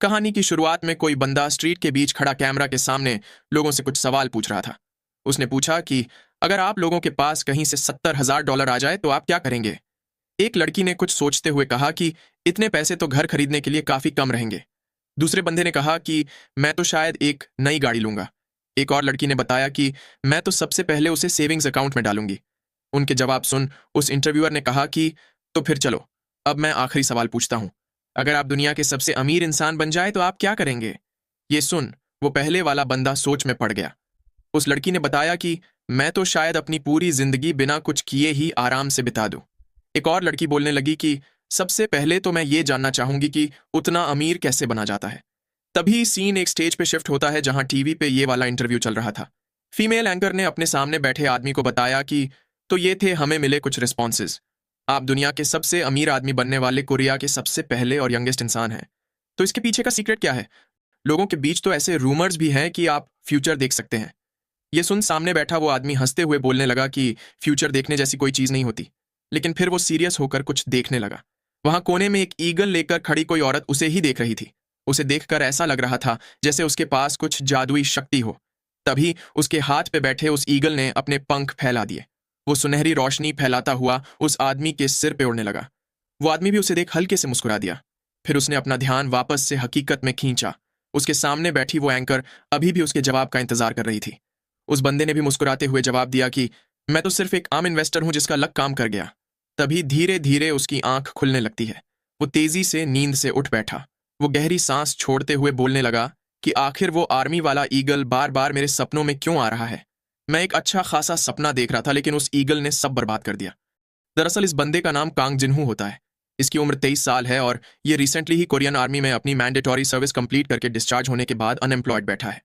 कहानी की शुरुआत में कोई बंदा स्ट्रीट के बीच खड़ा कैमरा के सामने लोगों से कुछ सवाल पूछ रहा था। उसने पूछा कि अगर आप लोगों के पास कहीं से $70,000 आ जाए तो आप क्या करेंगे। एक लड़की ने कुछ सोचते हुए कहा कि इतने पैसे तो घर खरीदने के लिए काफी कम रहेंगे। दूसरे बंदे ने कहा कि मैं तो शायद एक नई गाड़ी लूंगा। एक और लड़की ने बताया कि मैं तो सबसे पहले उसे सेविंग्स अकाउंट में डालूंगी। उनके जवाब सुन उस इंटरव्यूअर ने कहा कि तो फिर चलो, अब मैं आखिरी सवाल पूछता हूं। अगर आप दुनिया के सबसे अमीर इंसान बन जाए तो आप क्या करेंगे। ये सुन वो पहले वाला बंदा सोच में पड़ गया। उस लड़की ने बताया कि मैं तो शायद अपनी पूरी जिंदगी बिना कुछ किए ही आराम से बिता दूं। एक और लड़की बोलने लगी कि सबसे पहले तो मैं ये जानना चाहूंगी कि उतना अमीर कैसे बना जाता है। तभी सीन एक स्टेज पे शिफ्ट होता है जहां टीवी पे ये वाला इंटरव्यू चल रहा था। फीमेल एंकर ने अपने सामने बैठे आदमी को बताया कि तो ये थे हमें मिले कुछ रिस्पॉन्सेज। आप दुनिया के सबसे अमीर आदमी बनने वाले कोरिया के सबसे पहले और यंगेस्ट इंसान हैं। तो इसके पीछे का सीक्रेट क्या है। लोगों के बीच तो ऐसे रूमर्स भी हैं कि आप फ्यूचर देख सकते हैं। ये सुन सामने बैठा वो आदमी हंसते हुए बोलने लगा कि फ्यूचर देखने जैसी कोई चीज नहीं होती। लेकिन फिर वो सीरियस होकर कुछ देखने लगा। वहां कोने में एक ईगल लेकर खड़ी कोई औरत उसे ही देख रही थी। उसे देखकर ऐसा लग रहा था जैसे उसके पास कुछ जादुई शक्ति हो। तभी उसके हाथ पे बैठे उस ईगल ने अपने पंख फैला दिए। वो सुनहरी रोशनी फैलाता हुआ उस आदमी के सिर पे उड़ने लगा। वो आदमी भी उसे देख हल्के से मुस्कुरा दिया। फिर उसने अपना ध्यान वापस से हकीकत में खींचा। उसके सामने बैठी वो एंकर अभी भी उसके जवाब का इंतजार कर रही थी। उस बंदे ने भी मुस्कुराते हुए जवाब दिया कि मैं तो सिर्फ एक आम इन्वेस्टर हूं जिसका लक काम कर गया। तभी धीरे धीरे उसकी आंख खुलने लगती है। वो तेजी से नींद से उठ बैठा। वो गहरी सांस छोड़ते हुए बोलने लगा कि आखिर वो आर्मी वाला ईगल बार बार मेरे सपनों में क्यों आ रहा है। मैं एक अच्छा खासा सपना देख रहा था लेकिन उस ईगल ने सब बर्बाद कर दिया। दरअसल इस बंदे का नाम कांग जिनहू होता है। इसकी उम्र 23 साल है और ये रिसेंटली ही कोरियन आर्मी में अपनी मैंडेटरी सर्विस कंप्लीट करके डिस्चार्ज होने के बाद अनएम्प्लॉयड बैठा है।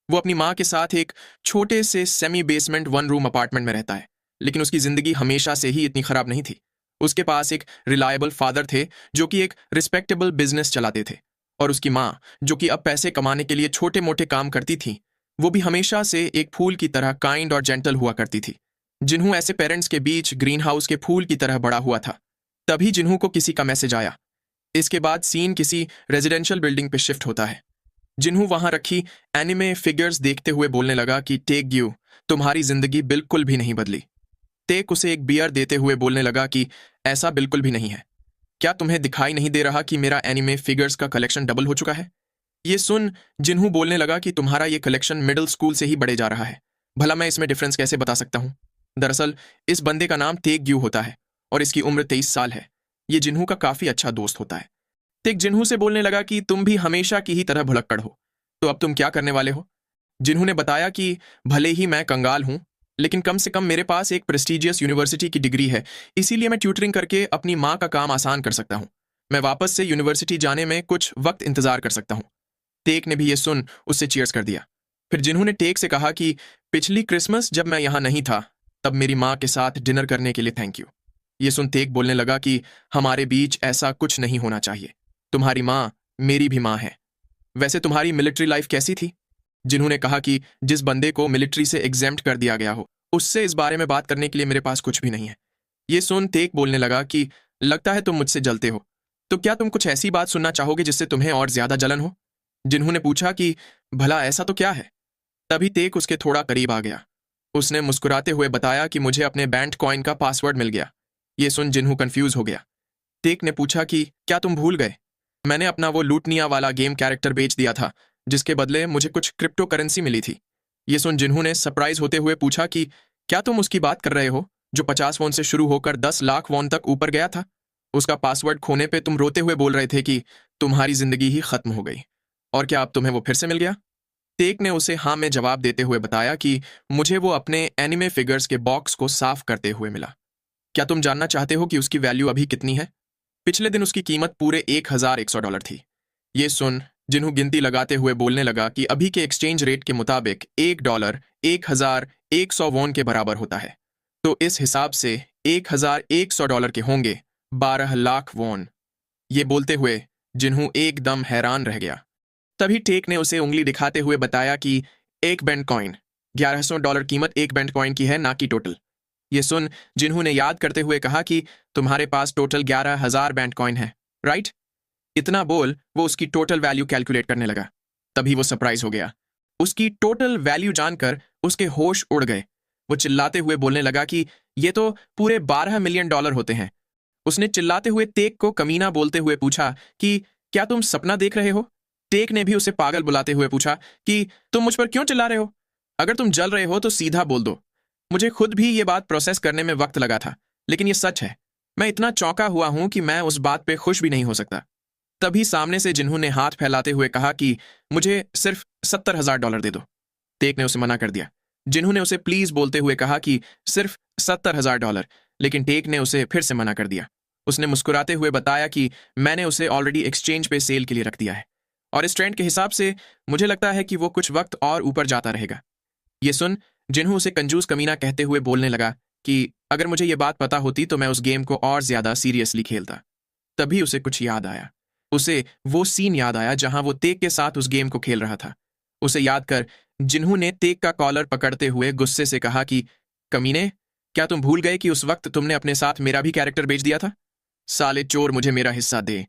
वो अपनी माँ के साथ एक छोटे से semi basement one room apartment में रहता है। लेकिन उसकी जिंदगी हमेशा से ही इतनी खराब नहीं थी। उसके पास एक रिलायबल फादर थे जो कि एक रिस्पेक्टेबल बिजनेस चलाते थे। और उसकी माँ जो कि अब पैसे कमाने के लिए छोटे मोटे काम करती थी, वो भी हमेशा से एक फूल की तरह काइंड और जेंटल हुआ करती थी। जिन्हू ऐसे पेरेंट्स के बीच ग्रीन हाउस के फूल की तरह बड़ा हुआ था। तभी जिन्हू को किसी का मैसेज आया। इसके बाद सीन किसी रेजिडेंशियल बिल्डिंग पे शिफ्ट होता है। जिन्हू वहां रखी एनिमे फिगर्स देखते हुए बोलने लगा कि टेक यू, तुम्हारी जिंदगी बिल्कुल भी नहीं बदली। टेक उसे एक बियर देते हुए बोलने लगा कि ऐसा बिल्कुल भी नहीं है। क्या तुम्हें दिखाई नहीं दे रहा कि मेरा एनिमे फिगर्स का कलेक्शन डबल हो चुका है। ये सुन जिन्हू बोलने लगा कि तुम्हारा ये कलेक्शन मिडिल स्कूल से ही बढ़े जा रहा है। भला मैं इसमें डिफरेंस कैसे बता सकता हूँ। दरअसल इस बंदे का नाम टेक ग्यू होता है और इसकी उम्र 23 साल है। ये जिन्हू का काफी अच्छा दोस्त होता है। टेक जिन्हू से बोलने लगा कि तुम भी हमेशा की ही तरह भुलक्कड़ हो, तो अब तुम क्या करने वाले हो। जिन्हू ने बताया कि भले ही मैं कंगाल हूं लेकिन कम से कम मेरे पास एक प्रेस्टिजियस यूनिवर्सिटी की डिग्री है, इसीलिए मैं ट्यूटरिंग करके अपनी माँ का काम आसान कर सकता हूँ। मैं वापस से यूनिवर्सिटी जाने में कुछ वक्त इंतजार कर सकता हूँ। टेक ने भी ये सुन उससे चीयर्स कर दिया। फिर जिन्होंने टेक से कहा कि पिछली क्रिसमस जब मैं यहाँ नहीं था तब मेरी माँ के साथ डिनर करने के लिए थैंक यू। ये सुन टेक बोलने लगा कि हमारे बीच ऐसा कुछ नहीं होना चाहिए। तुम्हारी माँ मेरी भी माँ है। वैसे तुम्हारी मिलिट्री लाइफ कैसी थी। जिन्होंने कहा कि जिस बंदे को मिलिट्री से एग्जेम्प्ट कर दिया गया हो उससे इस बारे में बात करने के लिए मेरे पास कुछ भी नहीं है। ये सुन टेक बोलने लगा कि लगता है तुम मुझसे जलते हो, तो क्या तुम कुछ ऐसी बात सुनना चाहोगे जिससे तुम्हें और ज्यादा जलन हो। जिन्होंने पूछा कि भला ऐसा तो क्या है। तभी टेक उसके थोड़ा करीब आ गया। उसने मुस्कुराते हुए बताया कि मुझे अपने बैंक कॉइन का पासवर्ड मिल गया। ये सुन जिन्हू कंफ्यूज हो गया। टेक ने पूछा कि क्या तुम भूल गए, मैंने अपना वो लूटनिया वाला गेम कैरेक्टर बेच दिया था जिसके बदले मुझे कुछ क्रिप्टो करेंसी मिली थी। ये सुन जिन्हू ने सरप्राइज होते हुए पूछा कि क्या तुम उसकी बात कर रहे हो जो 50 वॉन से शुरू होकर 10 लाख वॉन तक ऊपर गया था। उसका पासवर्ड खोने पे तुम रोते हुए बोल रहे थे कि तुम्हारी जिंदगी ही खत्म हो गई, और क्या अब तुम्हें वो फिर से मिल गया। टेक ने उसे हाँ में जवाब देते हुए बताया कि मुझे वो अपने एनिमे फिगर्स के बॉक्स को साफ करते हुए मिला। क्या तुम जानना चाहते हो कि उसकी वैल्यू अभी कितनी है। पिछले दिन उसकी कीमत पूरे $1,100 थी। ये सुन जिन्हू गिनती लगाते हुए बोलने लगा कि अभी के एक्सचेंज रेट के मुताबिक $1 $1,100 वॉन के बराबर होता है। तो इस हिसाब से $1,100 के होंगे 12 लाख वॉन। ये बोलते हुए जिन्हू एकदम हैरान रह गया। तभी टेक ने उसे उंगली दिखाते हुए बताया कि एक बैंक कॉइन $1,100 कीमत एक बैंक कॉइन की है, ना कि टोटल। ये सुन जिन्हू ने याद करते हुए कहा कि तुम्हारे पास टोटल 11,000 बैंक कॉइन है, राइट। इतना बोल वो उसकी टोटल वैल्यू कैलकुलेट करने लगा। तभी वो सरप्राइज हो गया। उसकी टोटल वैल्यू जानकर उसके होश उड़ गए। वो चिल्लाते हुए बोलने लगा कि ये तो पूरे 12 मिलियन डॉलर होते हैं। उसने चिल्लाते हुए टेक को कमीना बोलते हुए पूछा कि क्या तुम सपना देख रहे हो? टेक ने भी उसे पागल बुलाते हुए पूछा कि तुम मुझ पर क्यों चिल्ला रहे हो? अगर तुम जल रहे हो तो सीधा बोल दो। मुझे खुद भी ये बात प्रोसेस करने में वक्त लगा था, लेकिन ये सच है। मैं इतना चौंका हुआ हूं कि मैं उस बात पे खुश भी नहीं हो सकता। तभी सामने से जिन्हों ने हाथ फैलाते हुए कहा कि मुझे सिर्फ 70,000 डॉलर दे दो। टेक ने उसे मना कर दिया। जिन्होंने उसे प्लीज बोलते हुए कहा कि सिर्फ 70,000 डॉलर, लेकिन टेक ने उसे फिर से मना कर दिया। उसने मुस्कुराते हुए बताया कि मैंने उसे ऑलरेडी एक्सचेंज पे सेल के लिए रख दिया है, और इस ट्रेंड के हिसाब से मुझे लगता है कि वो कुछ वक्त और ऊपर जाता रहेगा। ये सुन जिन्हों उसे कंजूस कमीना कहते हुए बोलने लगा कि अगर मुझे ये बात पता होती तो मैं उस गेम को और ज्यादा सीरियसली खेलता। तभी उसे कुछ याद आया। उसे वो सीन याद आया जहां वो तेक के साथ उस गेम को खेल रहा था। उसे याद कर जिन्हों ने तेक का कॉलर पकड़ते हुए गुस्से से कहा कि कमीने, क्या तुम भूल गए कि उस वक्त तुमने अपने साथ मेरा भी कैरेक्टर बेच दिया था? साले चोर, मुझे मेरा हिस्सा दे।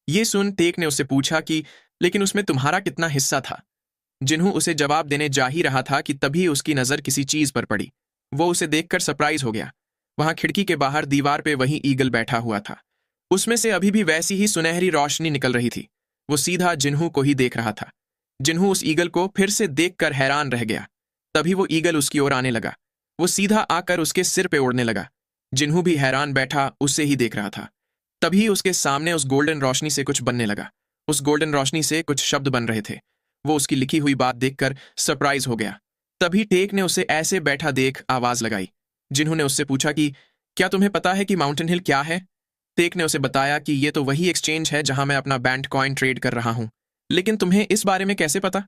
ये सुन टेक ने उससे पूछा कि लेकिन उसमें तुम्हारा कितना हिस्सा था? जिन्हों उसे जवाब देने जा ही रहा था कि तभी उसकी नजर किसी चीज पर पड़ी। वो उसे देखकर सरप्राइज हो गया। वहां खिड़की के बाहर दीवार पे वही ईगल बैठा हुआ था। उसमें से अभी भी वैसी ही सुनहरी रोशनी निकल रही थी। वो सीधा जिन्हों को ही देख रहा था। जिन्हों उस ईगल को फिर से देखकर हैरान रह गया। तभी वो ईगल उसकी ओर आने लगा। वो सीधा आकर उसके सिर पे उड़ने लगा। जिन्हों भी हैरान बैठा उसे ही देख रहा था। तभी उसके सामने उस गोल्डन रोशनी से कुछ बनने लगा। उस गोल्डन रोशनी से कुछ शब्द बन रहे थे। वो उसकी लिखी हुई बात देखकर सरप्राइज हो गया। तभी टेक ने उसे ऐसे बैठा देख आवाज लगाई। जिन्होंने उससे पूछा कि क्या तुम्हें पता है कि माउंटेन हिल क्या है? टेक ने उसे बताया कि ये तो वही एक्सचेंज है जहां मैं अपना बैंड कॉइन ट्रेड कर रहा हूं। लेकिन तुम्हें इस बारे में कैसे पता?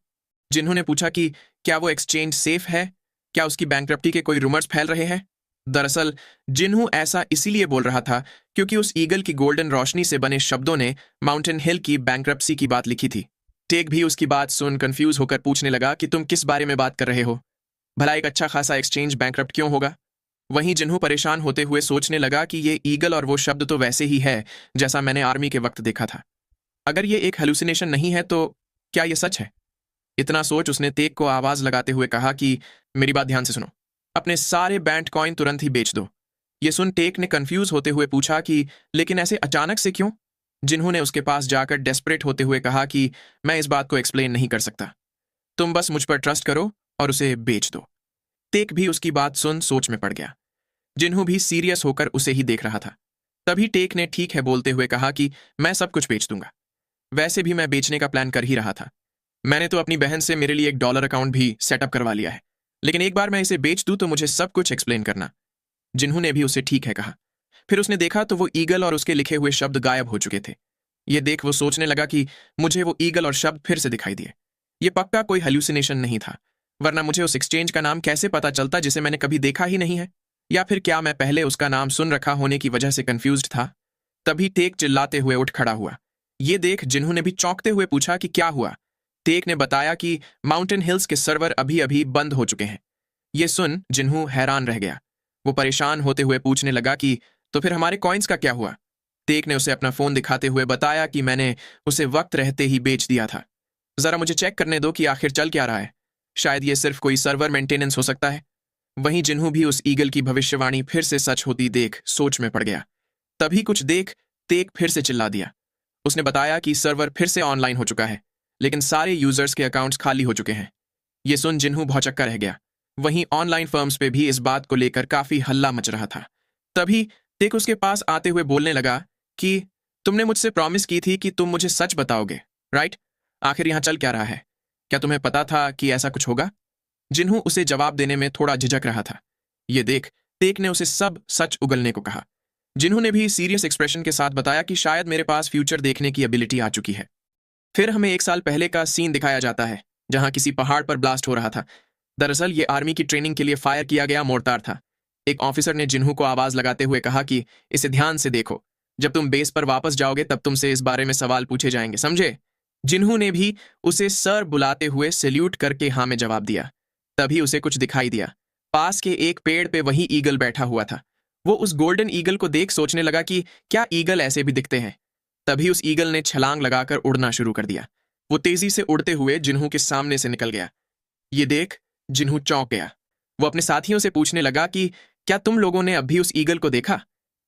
जिन्होंने पूछा कि क्या वो एक्सचेंज सेफ है? क्या उसकी बैंकरप्टी के कोई रूमर्स फैल रहे हैं? दरअसल जिन्हों ऐसा इसीलिए बोल रहा था क्योंकि उस ईगल की गोल्डन रोशनी से बने शब्दों ने माउंटेन हिल की बैंकरप्सी की बात लिखी थी। टेक भी उसकी बात सुन कंफ्यूज होकर पूछने लगा कि तुम किस बारे में बात कर रहे हो? भला एक अच्छा खासा एक्सचेंज बैंकरप्ट क्यों होगा? वहीं जिन्हों परेशान होते हुए सोचने लगा कि ये ईगल और वो शब्द तो वैसे ही है जैसा मैंने आर्मी के वक्त देखा था। अगर ये एक हेलुसिनेशन नहीं है तो क्या ये सच है? इतना सोच उसने टेक को आवाज लगाते हुए कहा कि मेरी बात ध्यान से सुनो। अपने सारे बैंड कॉइन तुरंत ही बेच दो। ये सुन टेक ने कंफ्यूज होते हुए पूछा कि लेकिन ऐसे अचानक से क्यों? जिन्होंने उसके पास जाकर डेस्परेट होते हुए कहा कि मैं इस बात को एक्सप्लेन नहीं कर सकता। तुम बस मुझ पर ट्रस्ट करो और उसे बेच दो। टेक भी उसकी बात सुन सोच में पड़ गया। जिन्हों भी सीरियस होकर उसे ही देख रहा था। तभी टेक ने ठीक है बोलते हुए कहा कि मैं सब कुछ बेच दूंगा। वैसे भी मैं बेचने का प्लान कर ही रहा था। मैंने तो अपनी बहन से मेरे लिए एक डॉलर अकाउंट भी सेटअप करवा लिया है। लेकिन एक बार मैं इसे बेच दूं तो मुझे सब कुछ एक्सप्लेन करना। जिन्होंने भी उसे ठीक है कहा। फिर उसने देखा तो वो ईगल और उसके लिखे हुए शब्द गायब हो चुके थे। ये देख वो सोचने लगा कि मुझे वो ईगल और शब्द फिर से दिखाई दिए। ये पक्का कोई हेल्यूसिनेशन नहीं था, वरना मुझे उस एक्सचेंज का नाम कैसे पता चलता जिसे मैंने कभी देखा ही नहीं है? या फिर क्या मैं पहले उसका नाम सुन रखा होने की वजह से कंफ्यूज्ड था? तभी टेक चिल्लाते हुए उठ खड़ा हुआ। ये देख जिन्होंने भी चौंकते हुए पूछा कि क्या हुआ? टेक ने बताया कि माउंटेन हिल्स के सर्वर अभी अभी बंद हो चुके हैं। ये सुन जिन्हों हैरान रह गया। वो परेशान होते हुए पूछने लगा कि तो फिर हमारे कॉइन्स का क्या हुआ? टेक ने उसे अपना फोन दिखाते हुए बताया कि मैंने उसे वक्त रहते ही बेच दिया था। जरा मुझे चेक करने दो कि आखिर चल क्या रहा है। शायद ये सिर्फ कोई सर्वर मेंटेनेंस हो सकता है। वहीं जिन्हों भी उस ईगल की भविष्यवाणी फिर से सच होती देख सोच में पड़ गया। तभी कुछ देख टेक फिर से चिल्ला दिया। उसने बताया कि सर्वर फिर से ऑनलाइन हो चुका है, लेकिन सारे यूजर्स के अकाउंट्स खाली हो चुके हैं। ये सुन जिन्हों भौचक्का रह गया। वहीं ऑनलाइन फर्म्स पे भी इस बात को लेकर काफी हल्ला मच रहा था। तभी टेक उसके पास आते हुए बोलने लगा कि तुमने मुझसे प्रॉमिस की थी कि तुम मुझे सच बताओगे, राइट? आखिर यहां चल क्या रहा है? क्या तुम्हें पता था कि ऐसा कुछ होगा? जिन्हों उसे जवाब देने में थोड़ा झिझक रहा था। ये देख टेक ने उसे सब सच उगलने को कहा। जिन्होंने भी सीरियस एक्सप्रेशन के साथ बताया कि शायद मेरे पास फ्यूचर देखने की एबिलिटी आ चुकी है। फिर हमें 1 साल पहले का सीन दिखाया जाता है जहां किसी पहाड़ पर ब्लास्ट हो रहा था। दरअसल ये आर्मी की ट्रेनिंग के लिए फायर किया गया मोर्टार था। एक ऑफिसर ने जिन्हों को आवाज लगाते हुए कहा कि इसे ध्यान से देखो। जब तुम बेस पर वापस जाओगे तब तुमसे इस बारे में सवाल पूछे जाएंगे, समझे? जिन्हों ने भी उसे सर बुलाते हुए सैल्यूट करके हाँ में जवाब दिया। तभी उसे कुछ दिखाई दिया। पास के एक पेड़ पे वही ईगल बैठा हुआ था। वो उस गोल्डन ईगल को देख सोचने लगा कि क्या ईगल ऐसे भी दिखते हैं? तभी उस ईगल ने छलांग लगाकर उड़ना शुरू कर दिया। वो तेजी से उड़ते हुए जिन्हू के सामने से निकल गया। ये देख जिन्हू चौंक गया। वो अपने साथियों से पूछने लगा कि क्या तुम लोगों ने अब भी उस ईगल को देखा?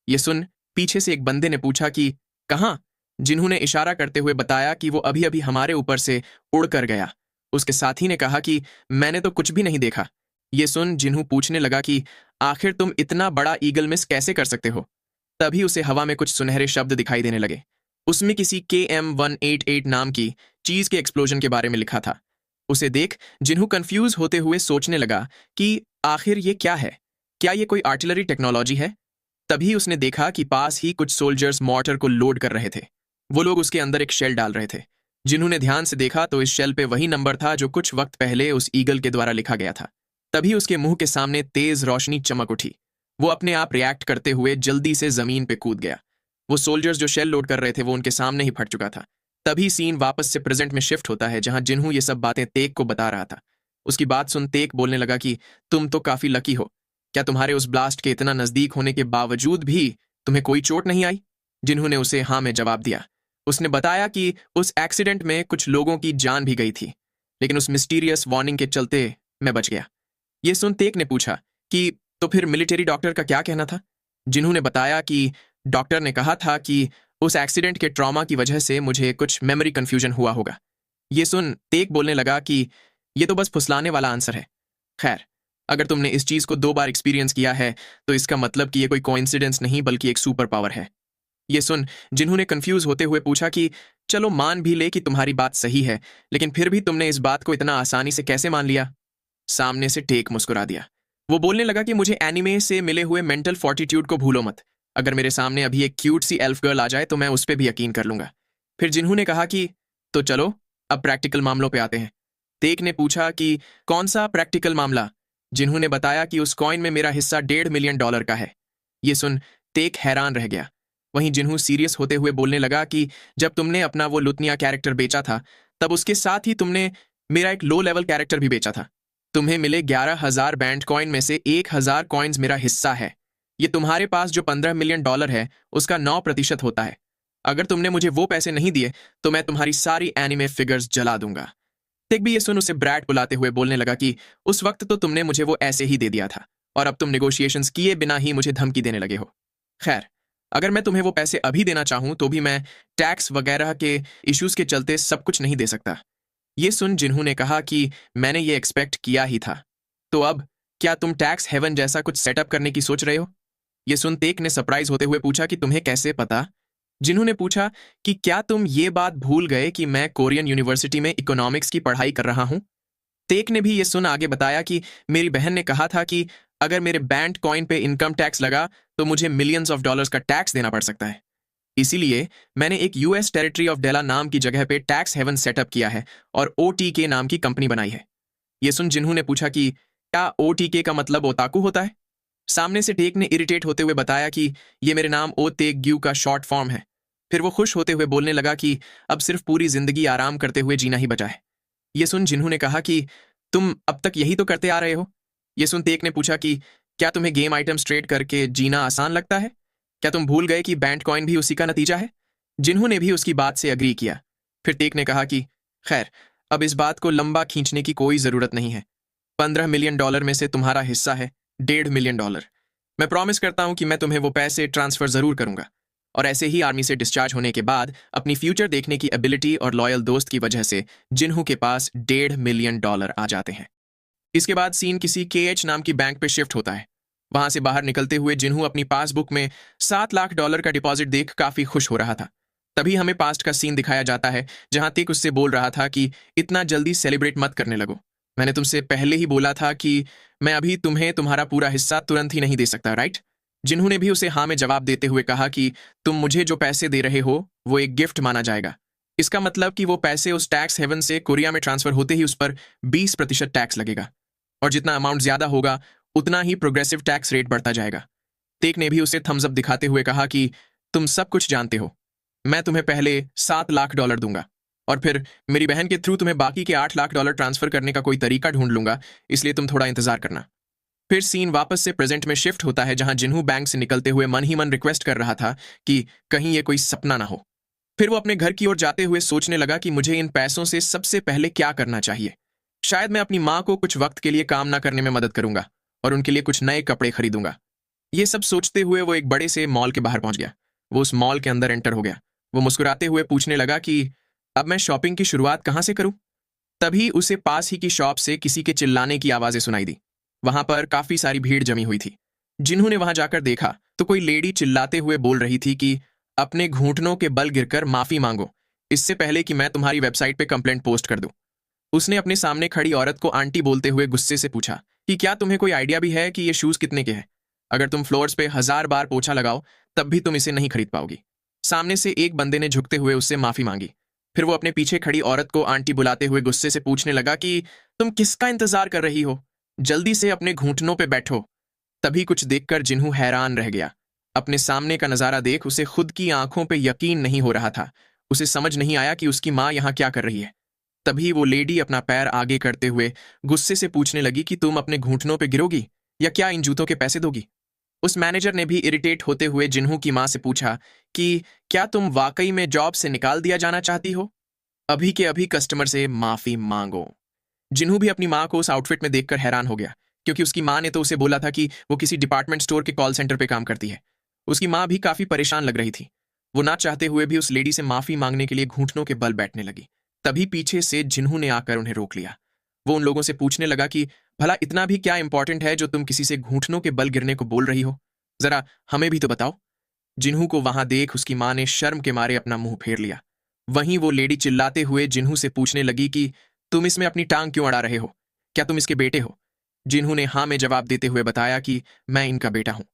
ये सुन पीछे से एक बंदे ने पूछा कि कहाँ? जिन्हू ने इशारा करते हुए बताया कि वो अभी अभी हमारे ऊपर से उड़ कर गया। उसके साथी ने कहा कि मैंने तो कुछ भी नहीं देखा। ये सुन जिन्हू पूछने लगा कि आखिर तुम इतना बड़ा ईगल मिस कैसे कर सकते हो? तभी उसे हवा में कुछ सुनहरे शब्द दिखाई देने लगे। उसमें किसी KM-188 नाम की चीज के एक्सप्लोजन के बारे में लिखा था। उसे देख जिन्हू कंफ्यूज होते हुए सोचने लगा कि आखिर ये क्या है? क्या ये कोई आर्टिलरी टेक्नोलॉजी है? तभी उसने देखा कि पास ही कुछ सोल्जर्स मॉर्टर को लोड कर रहे थे। वो लोग उसके अंदर एक शेल डाल रहे थे। जिन्होंने ध्यान से देखा तो इस शेल पे वही नंबर था जो कुछ वक्त पहले उस ईगल के द्वारा लिखा गया था। तभी उसके मुंह के सामने तेज रोशनी चमक उठी। वो अपने आप रिएक्ट करते हुए जल्दी से जमीन पे कूद गया। वो सोल्जर्स जो शेल लोड कर रहे थे वो उनके सामने ही फट चुका था। तभी सीन वापस से प्रेजेंट में शिफ्ट होता है, जहां जिन्हू ये सब बातें तेक को बता रहा था। उसकी बात सुन तेक बोलने लगा कि तुम तो काफी लकी हो। क्या तुम्हारे उस ब्लास्ट के इतना नजदीक होने के बावजूद भी तुम्हें कोई चोट नहीं आई? जिन्हू ने उसे हाँ में जवाब दिया। उसने बताया कि उस एक्सीडेंट में कुछ लोगों की जान भी गई थी, लेकिन उस मिस्टीरियस वार्निंग के चलते मैं बच गया। ये सुन तेक ने पूछा कि तो फिर मिलिट्री डॉक्टर का क्या कहना था? जिन्हू ने बताया कि डॉक्टर ने कहा था कि उस एक्सीडेंट के ट्रॉमा की वजह से मुझे कुछ मेमोरी कंफ्यूजन हुआ होगा। ये सुन तेक बोलने लगा कि ये तो बस फुसलाने वाला आंसर है। खैर, अगर तुमने इस चीज को 2 बार एक्सपीरियंस किया है तो इसका मतलब कि ये कोई कोइंसिडेंस नहीं बल्कि एक सुपर पावर है। ये सुन जिन्होंने कंफ्यूज होते हुए पूछा कि चलो मान भी ले कि तुम्हारी बात सही है, लेकिन फिर भी तुमने इस बात को इतना आसानी से कैसे मान लिया? सामने से टेक मुस्कुरा दिया। वो बोलने लगा कि मुझे एनिमे से मिले हुए मेंटल फोर्टिट्यूड को भूलो मत। अगर मेरे सामने अभी एक क्यूट सी एल्फ गर्ल आ जाए तो मैं उस पर भी यकीन कर लूंगा। फिर जिन्होंने कहा कि तो चलो अब प्रैक्टिकल मामलों पे आते हैं। तेक ने पूछा कि कौन सा प्रैक्टिकल मामला? जिन्होंने बताया कि उस कॉइन में मेरा हिस्सा $1.5 मिलियन का है। ये सुन तेक हैरान रह गया। वहीं जिन्हू सीरियस होते हुए बोलने लगा कि जब तुमने अपना वो लुतनिया कैरेक्टर बेचा था तब उसके साथ ही तुमने मेरा एक लो लेवल कैरेक्टर भी बेचा था। तुम्हें मिले 11,000 बैंड कॉइन में से 1,000 कॉइन्स मेरा हिस्सा है। ये तुम्हारे पास जो $15 मिलियन है उसका 9% होता है। अगर तुमने मुझे वो पैसे नहीं दिए तो मैं तुम्हारी सारी एनिमे फिगर्स जला दूंगा। तेक भी ये सुन उसे ब्रैट बुलाते हुए बोलने लगा कि उस वक्त तो तुमने मुझे वो ऐसे ही दे दिया था और अब तुम नेगोशिएशंस किए बिना ही मुझे धमकी देने लगे हो। खैर, अगर मैं तुम्हें वो पैसे अभी देना चाहूं तो भी मैं टैक्स वगैरह के इश्यूज के चलते सब कुछ नहीं दे सकता। ये सुन जिन्हू ने कहा कि मैंने ये एक्सपेक्ट किया ही था। तो अब क्या तुम टैक्स हेवन जैसा कुछ सेटअप करने की सोच रहे हो? ये सुन तेक ने सरप्राइज होते हुए पूछा कि तुम्हें कैसे पता? जिन्होंने पूछा कि क्या तुम ये बात भूल गए कि मैं कोरियन यूनिवर्सिटी में इकोनॉमिक्स की पढ़ाई कर रहा हूं? तेक ने भी ये सुन आगे बताया कि मेरी बहन ने कहा था कि अगर मेरे बैंड कॉइन पे इनकम टैक्स लगा तो मुझे मिलियंस ऑफ डॉलर्स का टैक्स देना पड़ सकता है। इसीलिए मैंने एक US टेरिटरी ऑफ डेला नाम की जगह पे टैक्स हेवन सेटअप किया है और OTK नाम की कंपनी बनाई है। ये सुन जिन्हू ने पूछा कि क्या OTK का मतलब ओताकू होता है? सामने से टेक ने इरिटेट होते हुए बताया कि ये मेरे नाम ओ तेक ग्यू का शॉर्ट फॉर्म है। फिर वो खुश होते हुए बोलने लगा कि अब सिर्फ पूरी जिंदगी आराम करते हुए जीना ही बचा है। ये सुन जिन्हू ने कहा कि तुम अब तक यही तो करते आ रहे हो। ये सुन तेक ने पूछा कि क्या तुम्हें गेम आइटम्स ट्रेड करके जीना आसान लगता है? क्या तुम भूल गए कि बैंड कॉइन भी उसी का नतीजा है? जिन्हू ने भी उसकी बात से अग्री किया। फिर तेक ने कहा कि खैर, अब इस बात को लंबा खींचने की कोई जरूरत नहीं है। $15 मिलियन में से तुम्हारा हिस्सा है $1.5 मिलियन। मैं प्रॉमिस करता हूं कि मैं तुम्हें वो पैसे ट्रांसफर जरूर करूंगा। और ऐसे ही आर्मी से डिस्चार्ज होने के बाद अपनी फ्यूचर देखने की एबिलिटी और लॉयल दोस्त की वजह से जिन्हू के पास $1.5 मिलियन आ जाते हैं। इसके बाद सीन किसी KH नाम की बैंक पे शिफ्ट होता है। वहां से बाहर निकलते हुए जिन्हू अपनी पासबुक में $7 लाख का डिपॉजिट देख काफी खुश हो रहा था। तभी हमें पास्ट का सीन दिखाया जाता है जहां तेक उससे बोल रहा था कि इतना जल्दी सेलिब्रेट मत करने लगो। मैंने तुमसे पहले ही बोला था कि मैं अभी तुम्हें तुम्हारा पूरा हिस्सा तुरंत ही नहीं दे सकता, राइट? जिन्हू ने भी उसे हाँ में जवाब देते हुए कहा कि तुम मुझे जो पैसे दे रहे हो वो एक गिफ्ट माना जाएगा। इसका मतलब कि वो पैसे उस टैक्स हेवन से कोरिया में ट्रांसफर होते ही उस पर 20% टैक्स लगेगा और जितना अमाउंट ज्यादा होगा उतना ही प्रोग्रेसिव टैक्स रेट बढ़ता जाएगा। तेक ने भी उसे थम्स अप दिखाते हुए कहा कि तुम सब कुछ जानते हो। मैं तुम्हें पहले $7 लाख दूंगा और फिर मेरी बहन के थ्रू तुम्हें बाकी के $8 लाख ट्रांसफर करने का कोई तरीका ढूंढ लूंगा, इसलिए तुम थोड़ा इंतजार करना। फिर सीन वापस से प्रेजेंट में शिफ्ट होता है जहां जिन्हू बैंक से निकलते हुए मन ही मन रिक्वेस्ट कर रहा था कि कहीं ये कोई सपना ना हो। फिर वो अपने घर की ओर जाते हुए सोचने लगा कि मुझे इन पैसों से सबसे पहले क्या करना चाहिए। शायद मैं अपनी माँ को कुछ वक्त के लिए काम ना करने में मदद करूंगा और उनके लिए कुछ नए कपड़े खरीदूंगा। ये सब सोचते हुए वो एक बड़े से मॉल के बाहर पहुंच गया। वो उस मॉल के अंदर एंटर हो गया। वो मुस्कुराते हुए पूछने लगा कि अब मैं शॉपिंग की शुरुआत कहाँ से करूं। तभी उसे पास ही की शॉप से किसी के चिल्लाने की आवाजें सुनाई दी। वहां पर काफी सारी भीड़ जमी हुई थी। जिन्होंने वहां जाकर देखा तो कोई लेडी चिल्लाते हुए बोल रही थी कि अपने घुटनों के बल गिरकर माफी मांगो, इससे पहले कि मैं तुम्हारी वेबसाइट पे कंप्लेंट पोस्ट कर दूं। उसने अपने सामने खड़ी औरत को आंटी बोलते हुए गुस्से से पूछा कि क्या तुम्हें कोई आइडिया भी है कि ये शूज कितने के हैं? अगर तुम फ्लोर्स पे 1000 बार पोछा लगाओ तब भी तुम इसे नहीं खरीद पाओगी। सामने से एक बंदे ने झुकते हुए उससे माफी मांगी। फिर वो अपने पीछे खड़ी औरत को आंटी बुलाते हुए गुस्से से पूछने लगा कि तुम किसका इंतजार कर रही हो? जल्दी से अपने घुटनों पे बैठो। तभी कुछ देखकर जिन्हू हैरान रह गया। अपने सामने का नजारा देख उसे खुद की आंखों पे यकीन नहीं हो रहा था। उसे समझ नहीं आया कि उसकी माँ यहाँ क्या कर रही है। तभी वो लेडी अपना पैर आगे करते हुए गुस्से से पूछने लगी कि तुम अपने घुटनों पे गिरोगी या क्या इन जूतों के पैसे दोगी? उस मैनेजर ने भी इरिटेट होते हुए जिन्हू की माँ से पूछा कि क्या तुम वाकई में जॉब से निकाल दिया जाना चाहती हो? अभी के अभी कस्टमर से माफी मांगो। जिन्हू भी अपनी माँ को उस आउटफिट में देखकर हैरान हो गया, क्योंकि उसकी माँ ने तो उसे बोला था कि वो किसी डिपार्टमेंट स्टोर के कॉल सेंटर पे काम करती है। उसकी माँ भी काफी परेशान लग रही थी। वो ना चाहते हुए भी उस लेडी से माफी मांगने के लिए घुटनों के बल बैठने लगी। तभी पीछे से जिन्हू ने आकर उन्हें रोक लिया। वो उन लोगों से पूछने लगा कि भला इतना भी क्या इंपॉर्टेंट है जो तुम किसी से घुटनों के बल गिरने को बोल रही हो? जरा हमें भी तो बताओ। जिन्हू को वहां देख उसकी माँ ने शर्म के मारे अपना मुंह फेर लिया। वहीं वो लेडी चिल्लाते हुए जिन्हू से पूछने लगी कि तुम इसमें अपनी टांग क्यों अड़ा रहे हो? क्या तुम इसके बेटे हो? जिन्हू ने हाँ में जवाब देते हुए बताया कि मैं इनका बेटा हूं।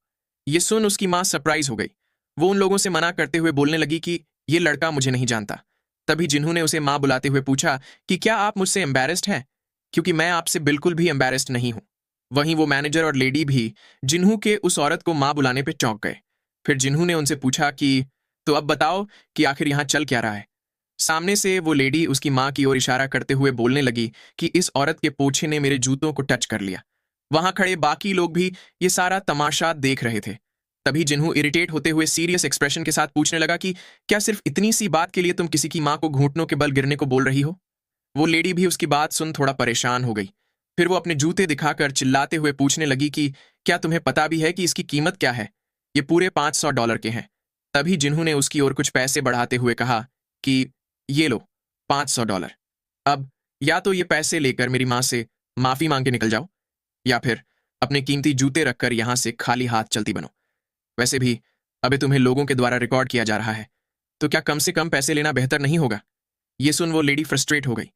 ये सुन उसकी माँ सरप्राइज हो गई। वो उन लोगों से मना करते हुए बोलने लगी कि ये लड़का मुझे नहीं जानता। तभी जिन्हू ने उसे माँ बुलाते हुए पूछा कि क्या आप मुझसे एम्बेरस्ड हैं? क्योंकि मैं आपसे बिल्कुल भी एम्बेरस्ड नहीं हूं। वहीं वो मैनेजर और लेडी भी जिन्हू के उस औरत को माँ बुलाने पर चौंक गए। फिर जिन्हू ने उनसे पूछा कि तो अब बताओ कि आखिर यहाँ चल क्या रहा है? सामने से वो लेडी उसकी माँ की ओर इशारा करते हुए बोलने लगी कि इस औरत के पोछे ने मेरे जूतों को टच कर लिया। वहां खड़े बाकी लोग भी ये सारा तमाशा देख रहे थे। तभी जिन्हू इरिटेट होते हुए सीरियस एक्सप्रेशन के साथ पूछने लगा कि क्या सिर्फ इतनी सी बात के लिए तुम किसी की माँ को घुटनों के बल गिरने को बोल रही हो? वो लेडी भी उसकी बात सुन थोड़ा परेशान हो गई। फिर वो अपने जूते दिखाकर चिल्लाते हुए पूछने लगी कि क्या तुम्हें पता भी है कि इसकी कीमत क्या है? ये पूरे $500 के हैं। तभी जिन्हू ने उसकी ओर कुछ पैसे बढ़ाते हुए कहा कि ये लो $500। अब या तो ये पैसे लेकर मेरी माँ से माफी मांग के निकल जाओ या फिर अपने कीमती जूते रखकर यहां से खाली हाथ चलती बनो। वैसे भी अभी तुम्हें लोगों के द्वारा रिकॉर्ड किया जा रहा है, तो क्या कम से कम पैसे लेना बेहतर नहीं होगा? ये सुन वो लेडी फ्रस्ट्रेट हो गई।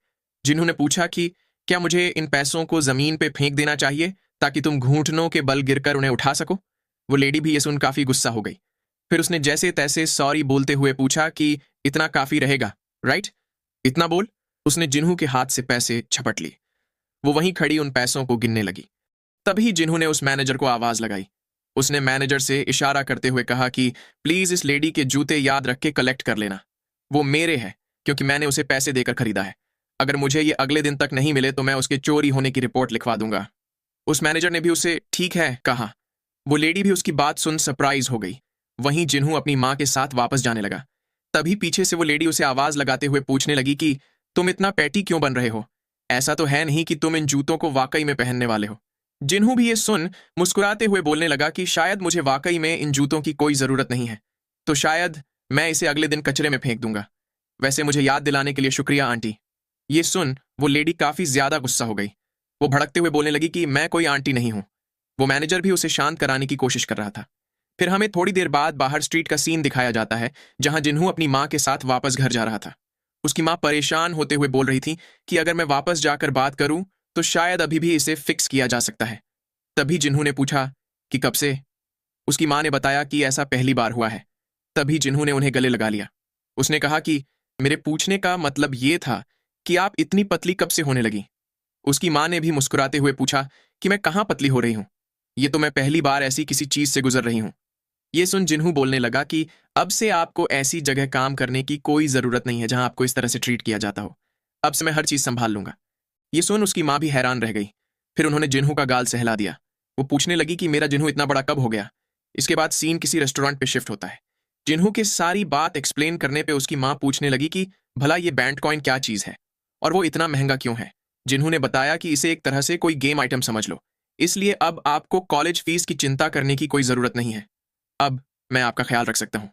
जिन्होंने पूछा कि क्या मुझे इन पैसों को जमीन पे फेंक देना चाहिए ताकि तुम घुटनों के बल गिरकर उन्हें उठा सको? वो लेडी भी ये सुन काफी गुस्सा हो गई। फिर उसने जैसे तैसे सॉरी बोलते हुए पूछा कि इतना काफी रहेगा, राइट? इतना बोल। उसने जिन्हू के हाथ से पैसे झपट लिए। वो वहीं खड़ी उन पैसों को गिनने लगी। तभी जिन्हू ने उस मैनेजर को आवाज लगाई। उसने मैनेजर से इशारा करते हुए कहा कि प्लीज इस लेडी के जूते याद रख के कलेक्ट कर लेना। वो मेरे हैं क्योंकि मैंने उसे पैसे देकर खरीदा है। अगर मुझे ये अगले दिन तक नहीं मिले तो मैं उसके चोरी होने की रिपोर्ट लिखवा दूंगा। उस मैनेजर ने भी उसे ठीक है कहा। वो लेडी भी उसकी बात सुन सरप्राइज हो गई। वहीं जिन्हू अपनी माँ के साथ वापस जाने लगा। तभी पीछे से वो लेडी उसे आवाज लगाते हुए पूछने लगी कि तुम इतना पैटी क्यों बन रहे हो? ऐसा तो है नहीं कि तुम इन जूतों को वाकई में पहनने वाले हो। जिन्हू भी ये सुन मुस्कुराते हुए बोलने लगा कि शायद मुझे वाकई में इन जूतों की कोई जरूरत नहीं है, तो शायद मैं इसे अगले दिन कचरे में फेंक दूंगा। वैसे मुझे याद दिलाने के लिए शुक्रिया आंटी। ये सुन वो लेडी काफी ज्यादा गुस्सा हो गई। वो भड़कते हुए बोलने लगी कि मैं कोई आंटी नहीं हूं। वो मैनेजर भी उसे शांत कराने की कोशिश कर रहा था। फिर हमें थोड़ी देर बाद बाहर स्ट्रीट का सीन दिखाया जाता है, जहां जिन्हू अपनी माँ के साथ वापस घर जा रहा था। उसकी माँ परेशान होते हुए बोल रही थी कि अगर मैं वापस जाकर बात करूं तो शायद अभी भी इसे फिक्स किया जा सकता है। तभी जिन्हू ने पूछा कि कब से? उसकी माँ ने बताया कि ऐसा पहली बार हुआ है। तभी जिन्हू ने उन्हें गले लगा लिया। उसने कहा कि मेरे पूछने का मतलब ये था कि आप इतनी पतली कब से होने लगी? उसकी माँ ने भी मुस्कुराते हुए पूछा कि मैं कहाँ पतली हो रही हूँ, ये तो मैं पहली बार ऐसी किसी चीज से गुजर रही हूँ। ये सुन जिन्हू बोलने लगा कि अब से आपको ऐसी जगह काम करने की कोई जरूरत नहीं है जहां आपको इस तरह से ट्रीट किया जाता हो। अब से मैं हर चीज संभाल लूंगा। ये सुन उसकी माँ भी हैरान रह गई। फिर उन्होंने जिन्हू का गाल सहला दिया। वो पूछने लगी कि मेरा जिन्हू इतना बड़ा कब हो गया? इसके बाद सीन किसी रेस्टोरेंट पे शिफ्ट होता है, जिन्हू के सारी बात एक्सप्लेन करने पे उसकी माँ पूछने लगी कि भला ये बैंड कॉइन क्या चीज है और वो इतना महंगा क्यों है। जिन्हू ने बताया कि इसे एक तरह से कोई गेम आइटम समझ लो, इसलिए अब आपको कॉलेज फीस की चिंता करने की कोई जरूरत नहीं है। अब मैं आपका ख्याल रख सकता हूँ।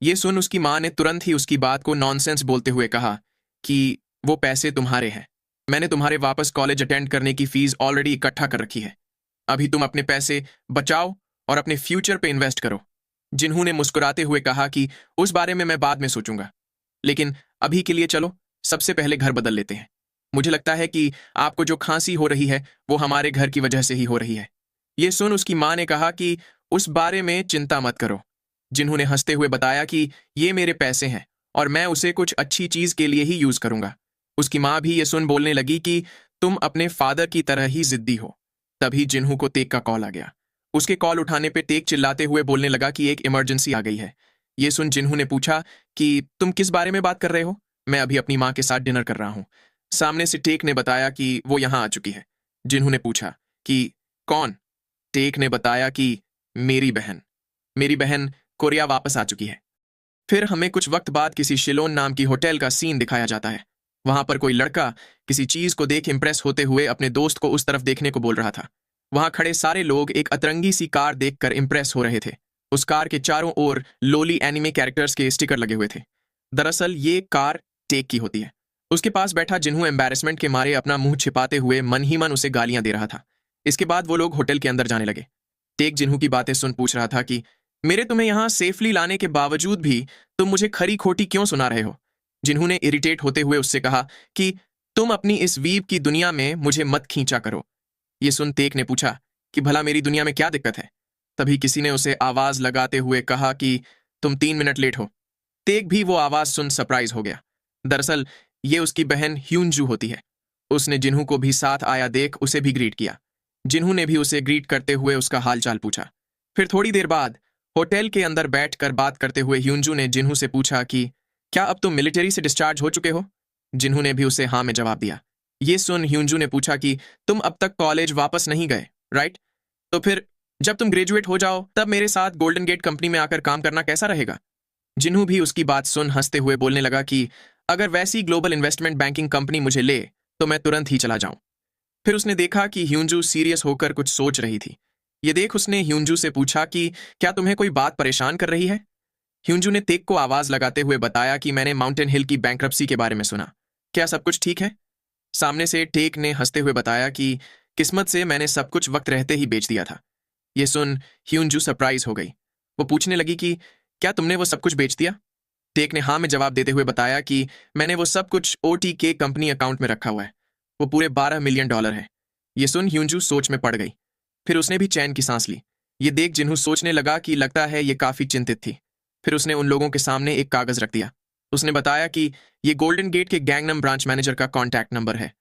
ये सुन उसकी माँ ने तुरंत ही उसकी बात को नॉनसेंस बोलते हुए कहा कि वो पैसे तुम्हारे हैं। मैंने तुम्हारे वापस कॉलेज अटेंड करने की फीस ऑलरेडी इकट्ठा कर रखी है। अभी तुम अपने पैसे बचाओ और अपने फ्यूचर पे इन्वेस्ट करो। जिन्हू ने मुस्कुराते हुए कहा कि उस बारे में मैं बाद में सोचूंगा, लेकिन अभी के लिए चलो सबसे पहले घर बदल लेते हैं। मुझे लगता है कि आपको जो खांसी हो रही है वो हमारे घर की वजह से ही हो रही है। ये सुन उसकी माँ ने कहा कि उस बारे में चिंता मत करो। जिन्होंने हंसते हुए बताया कि ये मेरे पैसे हैं और मैं उसे कुछ अच्छी चीज के लिए ही यूज करूंगा। उसकी माँ भी ये सुन बोलने लगी कि तुम अपने फादर की तरह ही जिद्दी हो। तभी जिन्हू को तेक का कॉल आ गया। उसके कॉल उठाने पे तेक चिल्लाते हुए बोलने लगा कि एक इमरजेंसी आ गई है। ये सुन जिन्हू ने पूछा कि तुम किस बारे में बात कर रहे हो। मैं अभी अपनी माँ के साथ डिनर कर रहा हूँ। सामने से टेक ने बताया कि वो यहाँ आ चुकी है। जिन्हू ने पूछा कि कौन। टेक ने बताया कि मेरी बहन कोरिया वापस आ चुकी है। फिर हमें कुछ वक्त बाद किसी शिलोन नाम की होटल का सीन दिखाया जाता है। वहां पर कोई लड़का किसी चीज को देख इंप्रेस होते हुए अपने दोस्त को उस तरफ देखने को बोल रहा था। वहां खड़े सारे लोग एक अतरंगी सी कार देखकर इंप्रेस हो रहे थे। उस कार के चारों ओर लोली एनिमे कैरेक्टर्स के स्टिकर लगे हुए थे। दरअसल ये कार टेक की होती है। उसके पास बैठा जिन्हू एम्बैरेसमेंट के मारे अपना मुंह छिपाते हुए मन ही मन उसे गालियां दे रहा था। इसके बाद वो लोग होटल के अंदर जाने लगे। टेक जिन्हू की बातें सुन पूछ रहा था कि मेरे तुम्हें यहां सेफली लाने के बावजूद भी तुम मुझे खरी खोटी क्यों सुना रहे हो। जिन्हू ने इरिटेट होते हुए उससे कहा कि तुम अपनी इस वीब की दुनिया में मुझे मत खींचा करो। ये सुन तेक ने पूछा कि भला मेरी दुनिया में क्या दिक्कत है। तभी किसी ने उसे आवाज लगाते हुए कहा कि तुम 3 मिनट लेट हो। तेक भी वो आवाज सुन सरप्राइज हो गया। दरअसल ये उसकी बहन ह्यूनजू होती है। उसने जिन्हू को भी साथ आया देख उसे भी ग्रीट किया। जिन्हू ने भी उसे ग्रीट करते हुए उसका हालचाल पूछा। फिर थोड़ी देर बाद होटल के अंदर बैठकर बात करते हुए ह्यूनजू ने जिन्हू से पूछा कि क्या अब तुम मिलिट्री से डिस्चार्ज हो चुके हो। जिन्हू ने भी उसे हाँ में जवाब दिया। ये सुन ह्यूनजू ने पूछा कि तुम अब तक कॉलेज वापस नहीं गए, राइट? तो फिर जब तुम ग्रेजुएट हो जाओ तब मेरे साथ गोल्डन गेट कंपनी में आकर काम करना कैसा रहेगा। जिन्हू भी उसकी बात सुन हंसते हुए बोलने लगा कि अगर वैसी ग्लोबल इन्वेस्टमेंट बैंकिंग कंपनी मुझे ले तो मैं तुरंत ही चला जाऊं। फिर उसने देखा कि ह्यूनजू सीरियस होकर कुछ सोच रही थी। ये देख उसने ह्यूनजू से पूछा कि क्या तुम्हें कोई बात परेशान कर रही है। ह्यूनजू ने तेक को आवाज लगाते हुए बताया कि मैंने माउंटेन हिल की बैंक्रप्सी के बारे में सुना। क्या सब कुछ ठीक है? सामने से टेक ने हंसते हुए बताया कि किस्मत से मैंने सब कुछ वक्त रहते ही बेच दिया था। ये सुन ह्यूनजू सरप्राइज हो गई। वो पूछने लगी कि क्या तुमने वो सब कुछ बेच दिया। टेक ने हाँ में जवाब देते हुए बताया कि मैंने वो सब कुछ OTK कंपनी अकाउंट में रखा हुआ है। वो पूरे $12 मिलियन है। ये सुन ह्यूनजू सोच में पड़ गई। फिर उसने भी चैन की सांस ली। ये देख जिन्हू सोचने लगा कि लगता है ये काफी चिंतित थी। फिर उसने उन लोगों के सामने एक कागज रख दिया। उसने बताया कि ये गोल्डन गेट के गैंगनम ब्रांच मैनेजर का कॉन्टैक्ट नंबर है।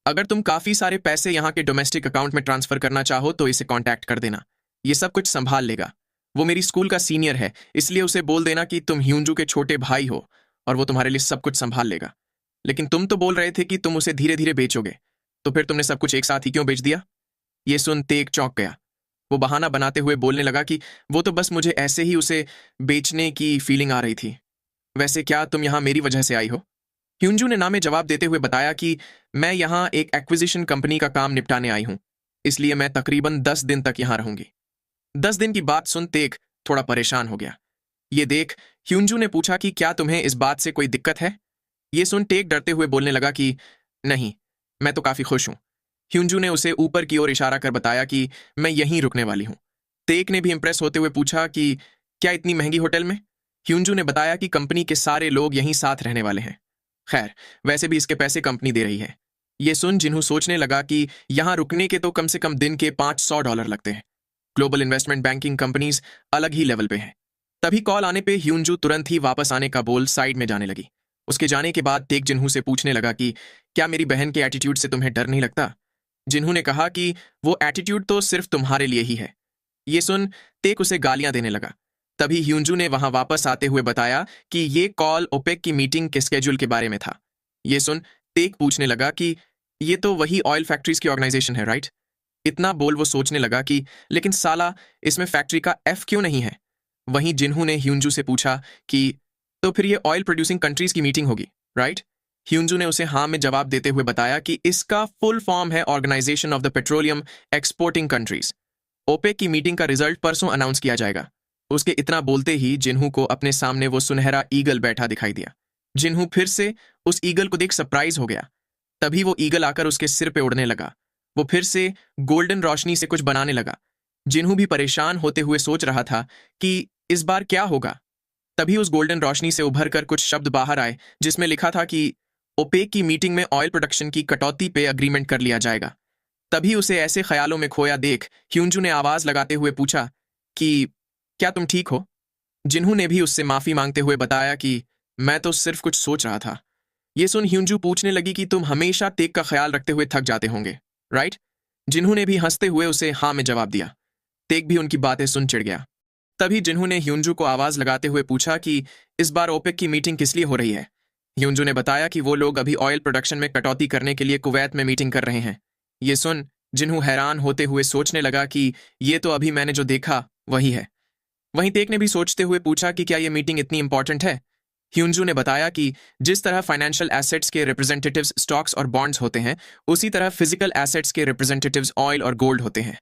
अगर तुम काफी सारे पैसे यहाँ के डोमेस्टिक अकाउंट में ट्रांसफर करना चाहो तो इसे कॉन्टैक्ट कर देना। ये सब कुछ संभाल लेगा। वो मेरी स्कूल का सीनियर है, इसलिए उसे बोल देना कि तुम ह्यूनजू के छोटे भाई हो और वो तुम्हारे लिए सब कुछ संभाल लेगा। लेकिन तुम तो बोल रहे थे कि तुम उसे धीरे धीरे बेचोगे, तो फिर तुमने सब कुछ एक साथ ही क्यों बेच दिया। ये सुन तेक चौंक गया। वो बहाना बनाते हुए बोलने लगा कि वो तो बस मुझे ऐसे ही उसे बेचने की फीलिंग आ रही थी। वैसे क्या तुम यहाँ मेरी वजह से आई हो। ह्यूनजू ने ना में जवाब देते हुए बताया कि मैं यहाँ एक एक्विजिशन कंपनी का काम निपटाने आई हूँ, इसलिए मैं तकरीबन 10 दिन तक यहाँ रहूंगी। 10 दिन की बात सुन तेक थोड़ा परेशान हो गया। ये देख ह्यूनजू ने पूछा कि क्या तुम्हें इस बात से कोई दिक्कत है। ये सुन टेक डरते हुए बोलने लगा कि नहीं, मैं तो काफी खुश हूं। ह्यूनजू ने उसे ऊपर की ओर इशारा कर बताया कि मैं यहीं रुकने वाली हूं। तेक ने भी इंप्रेस होते हुए पूछा कि क्या इतनी महंगी होटल में। ह्यूनजू ने बताया कि कंपनी के सारे लोग यहीं साथ रहने वाले हैं। खैर, वैसे भी इसके पैसे कंपनी दे रही है। ये सुन जिन्हू सोचने लगा कि यहां रुकने के तो कम से कम दिन के $500 लगते हैं। ग्लोबल इन्वेस्टमेंट बैंकिंग कंपनीज अलग ही लेवल पे हैं। तभी कॉल आने पे ह्यूनजू तुरंत ही वापस आने का बोल साइड में जाने लगी। उसके जाने के बाद टेक जिन्हू से पूछने लगा कि क्या मेरी बहन के एटीट्यूड से तुम्हें डर नहीं लगता। जिन्हू ने कहा कि वो एटीट्यूड तो सिर्फ तुम्हारे लिए ही है। ये सुन टेक उसे गालियां देने लगा। तभी ह्यूनजू ने वहां वापस आते हुए बताया कि ये कॉल ओपेक की मीटिंग के स्केड्यूल के बारे में था। ये सुन टेक पूछने लगा कि ये तो वही ऑयल फैक्ट्रीज की ऑर्गेनाइजेशन है, राइट? इतना बोल वो सोचने लगा कि लेकिन साला इसमें फैक्ट्री का F क्यों नहीं है। वहीं जिन्हू ने ह्यूंजू से पूछा कि तो फिर ये ऑयल प्रोड्यूसिंग कंट्रीज की मीटिंग होगी, राइट? ह्यूंजू ने उसे हाँ में जवाब देते हुए बताया कि इसका फुल फॉर्म है organisation of the petroleum exporting countries. OPEC की मीटिंग का रिजल्ट परसों अनाउंस किया जाएगा। उसके इतना बोलते ही जिन्हू को अपने सामने वो सुनहरा ईगल बैठा दिखाई दिया। जिन्हू फिर से उस ईगल को देख सरप्राइज हो गया। तभी वो ईगल आकर उसके सिर पे उड़ने लगा। वो फिर से गोल्डन रोशनी से कुछ बनाने लगा। जिन्हू भी परेशान होते हुए सोच रहा था कि इस बार क्या होगा। तभी उस गोल्डन रोशनी से उभर कर कुछ शब्द बाहर आए जिसमें लिखा था कि ओपेक की मीटिंग में ऑयल प्रोडक्शन की कटौती पे अग्रीमेंट कर लिया जाएगा। तभी उसे ऐसे ख्यालों में खोया देख ह्यूंजू ने आवाज लगाते हुए पूछा कि क्या तुम ठीक हो? जिन्हू ने भी उससे माफी मांगते हुए बताया कि मैं तो सिर्फ कुछ सोच रहा था। ये सुन ह्यूंजू पूछने लगी कि तुम हमेशा तेग का ख्याल रखते हुए थक जाते होंगे, राइट? जिन्हू ने भी हंसते हुए उसे हाँ में जवाब दिया। तेग भी उनकी बातें सुन चिढ़ गया। तभी जिन्हू ने ह्यूंजू को आवाज लगाते हुए पूछा कि इस बार ओपेक की मीटिंग किस लिए हो रही है? ह्यूंजू ने बताया कि वो लोग अभी ऑयल प्रोडक्शन में कटौती करने के लिए कुवैत में मीटिंग कर रहे हैं। ये सुन जिन्हू हैरान होते हुए सोचने लगा कि ये तो अभी मैंने जो देखा वही है। वहीं तेक ने भी सोचते हुए पूछा कि क्या ये मीटिंग इतनी इंपॉर्टेंट है? ह्यूंजू ने बताया कि जिस तरह फाइनेंशियल एसेट्स के रिप्रेजेंटेटिव्स स्टॉक्स और बॉन्ड्स होते हैं, उसी तरह फिजिकल एसेट्स के रिप्रेजेंटेटिव्स ऑयल और गोल्ड होते हैं।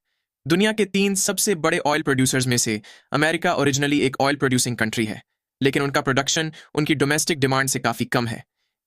दुनिया के 3 सबसे बड़े ऑयल प्रोड्यूसर्स में से अमेरिका ओरिजिनली एक ऑयल प्रोड्यूसिंग कंट्री है, लेकिन उनका प्रोडक्शन उनकी डोमेस्टिक डिमांड से काफ़ी कम है।